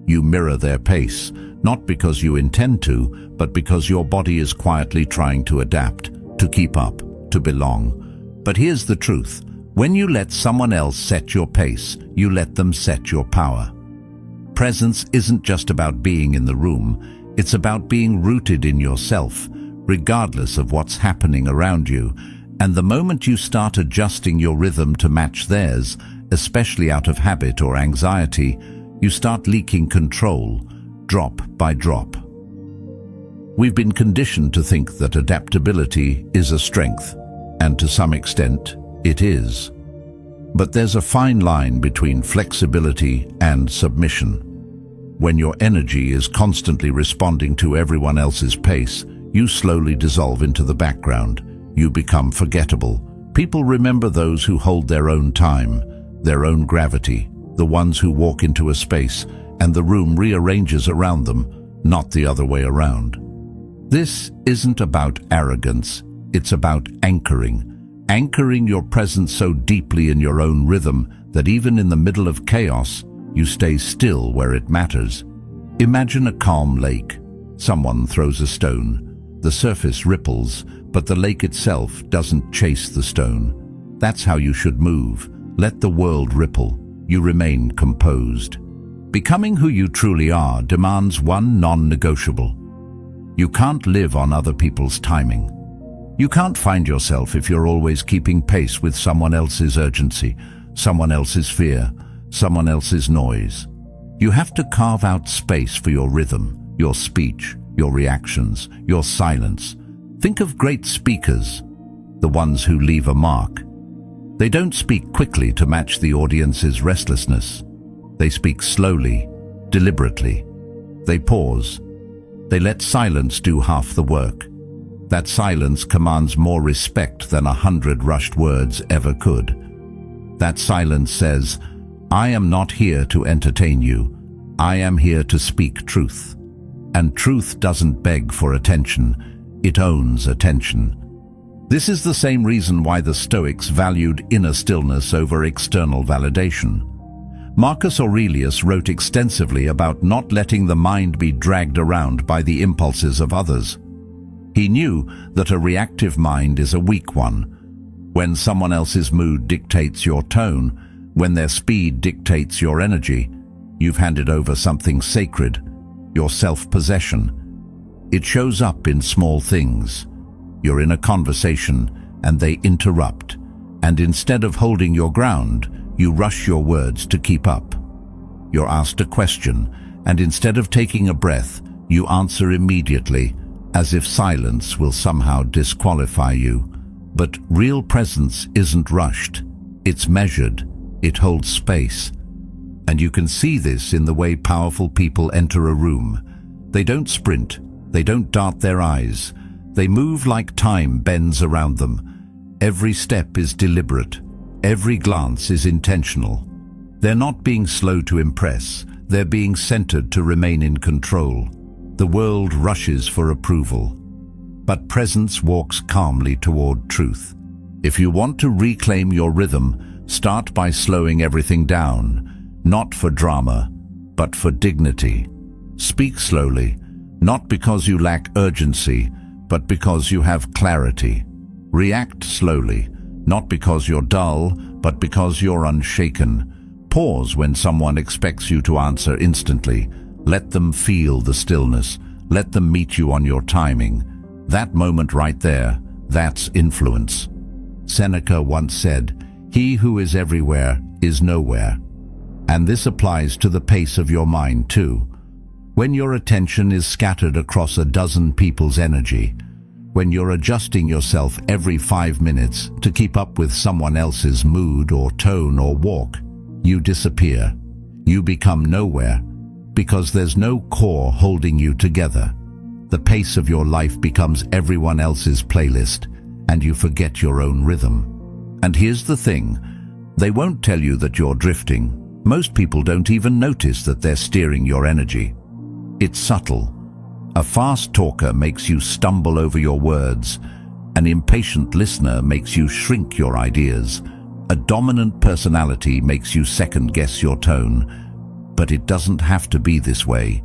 You mirror their pace, not because you intend to, but because your body is quietly trying to adapt, to keep up, to belong. But here's the truth. When you let someone else set your pace, you let them set your power. Presence isn't just about being in the room, it's about being rooted in yourself, regardless of what's happening around you. And the moment you start adjusting your rhythm to match theirs, especially out of habit or anxiety, you start leaking control, drop by drop. We've been conditioned to think that adaptability is a strength, and to some extent, it is. But there's a fine line between flexibility and submission. When your energy is constantly responding to everyone else's pace, You slowly dissolve into the background. You become forgettable. People remember those who hold their own time, their own gravity, the ones who walk into a space and the room rearranges around them, not the other way around. This isn't about arrogance, it's about anchoring. Anchoring your presence so deeply in your own rhythm that even in the middle of chaos, you stay still where it matters. Imagine a calm lake. Someone throws a stone. The surface ripples, but the lake itself doesn't chase the stone. That's how you should move. Let the world ripple. You remain composed. Becoming who you truly are demands one non-negotiable. You can't live on other people's timing. You can't find yourself if you're always keeping pace with someone else's urgency, someone else's fear, someone else's noise. You have to carve out space for your rhythm, your speech, your reactions, your silence. Think of great speakers, the ones who leave a mark. They don't speak quickly to match the audience's restlessness. They speak slowly, deliberately. They pause. They let silence do half the work. That silence commands more respect than 100 rushed words ever could. That silence says, I am not here to entertain you. I am here to speak truth. And truth doesn't beg for attention. It owns attention. This is the same reason why the Stoics valued inner stillness over external validation. Marcus Aurelius wrote extensively about not letting the mind be dragged around by the impulses of others. He knew that a reactive mind is a weak one. When someone else's mood dictates your tone, when their speed dictates your energy, you've handed over something sacred, your self-possession. It shows up in small things. You're in a conversation and they interrupt, and instead of holding your ground, you rush your words to keep up. You're asked a question, and instead of taking a breath, you answer immediately, as if silence will somehow disqualify you. But real presence isn't rushed. It's measured. It holds space. And you can see this in the way powerful people enter a room. They don't sprint. They don't dart their eyes. They move like time bends around them. Every step is deliberate. Every glance is intentional. They're not being slow to impress. They're being centered to remain in control. The world rushes for approval. But presence walks calmly toward truth. If you want to reclaim your rhythm, start by slowing everything down, not for drama, but for dignity. Speak slowly, not because you lack urgency, but because you have clarity. React slowly, not because you're dull, but because you're unshaken. Pause when someone expects you to answer instantly. Let them feel the stillness. Let them meet you on your timing. That moment right there, that's influence. Seneca once said, "He who is everywhere is nowhere." And this applies to the pace of your mind too. When your attention is scattered across a dozen people's energy, when you're adjusting yourself every 5 minutes to keep up with someone else's mood or tone or walk, you disappear. You become nowhere, because there's no core holding you together. The pace of your life becomes everyone else's playlist, and you forget your own rhythm. And here's the thing, they won't tell you that you're drifting. Most people don't even notice that they're steering your energy. It's subtle. A fast talker makes you stumble over your words. An impatient listener makes you shrink your ideas. A dominant personality makes you second-guess your tone. But it doesn't have to be this way.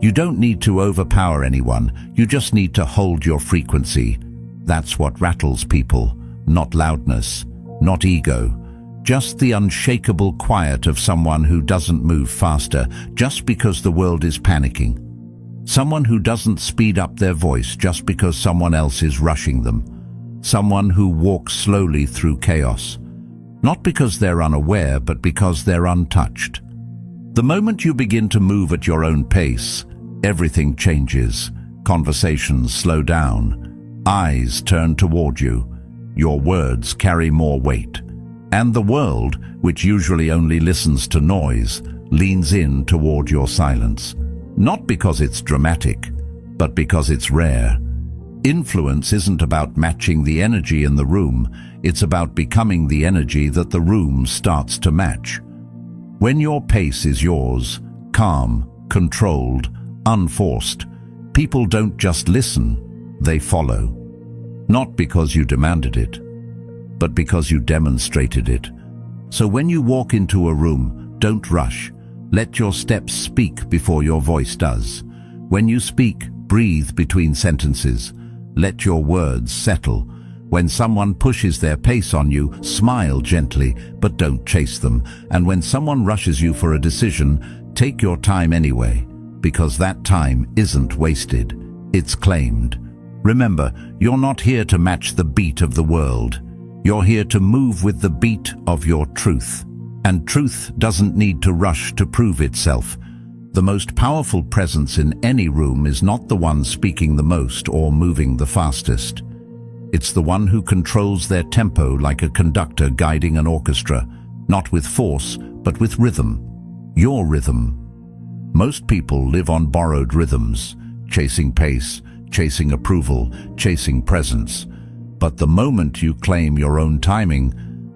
You don't need to overpower anyone. You just need to hold your frequency. That's what rattles people. Not loudness, not ego. Just the unshakable quiet of someone who doesn't move faster just because the world is panicking. Someone who doesn't speed up their voice just because someone else is rushing them. Someone who walks slowly through chaos. Not because they're unaware, but because they're untouched. The moment you begin to move at your own pace, everything changes. Conversations slow down. Eyes turn toward you. Your words carry more weight. And the world, which usually only listens to noise, leans in toward your silence. Not because it's dramatic, but because it's rare. Influence isn't about matching the energy in the room, it's about becoming the energy that the room starts to match. When your pace is yours, calm, controlled, unforced, people don't just listen, they follow. Not because you demanded it, but because you demonstrated it. So when you walk into a room, don't rush. Let your steps speak before your voice does. When you speak, breathe between sentences. Let your words settle. When someone pushes their pace on you, smile gently, but don't chase them. And when someone rushes you for a decision, take your time anyway, because that time isn't wasted. It's claimed. Remember, you're not here to match the beat of the world. You're here to move with the beat of your truth. And truth doesn't need to rush to prove itself. The most powerful presence in any room is not the one speaking the most or moving the fastest. It's the one who controls their tempo like a conductor guiding an orchestra, not with force, but with rhythm. Your rhythm. Most people live on borrowed rhythms, chasing pace, chasing approval, chasing presence. But the moment you claim your own timing,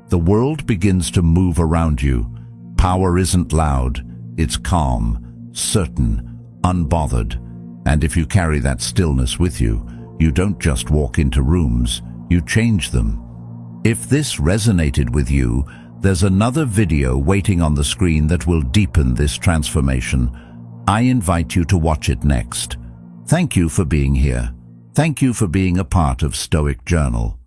the world begins to move around you. Power isn't loud, it's calm, certain, unbothered. And if you carry that stillness with you, you don't just walk into rooms, you change them. If this resonated with you, there's another video waiting on the screen that will deepen this transformation. I invite you to watch it next. Thank you for being here. Thank you for being a part of Stoic Journal.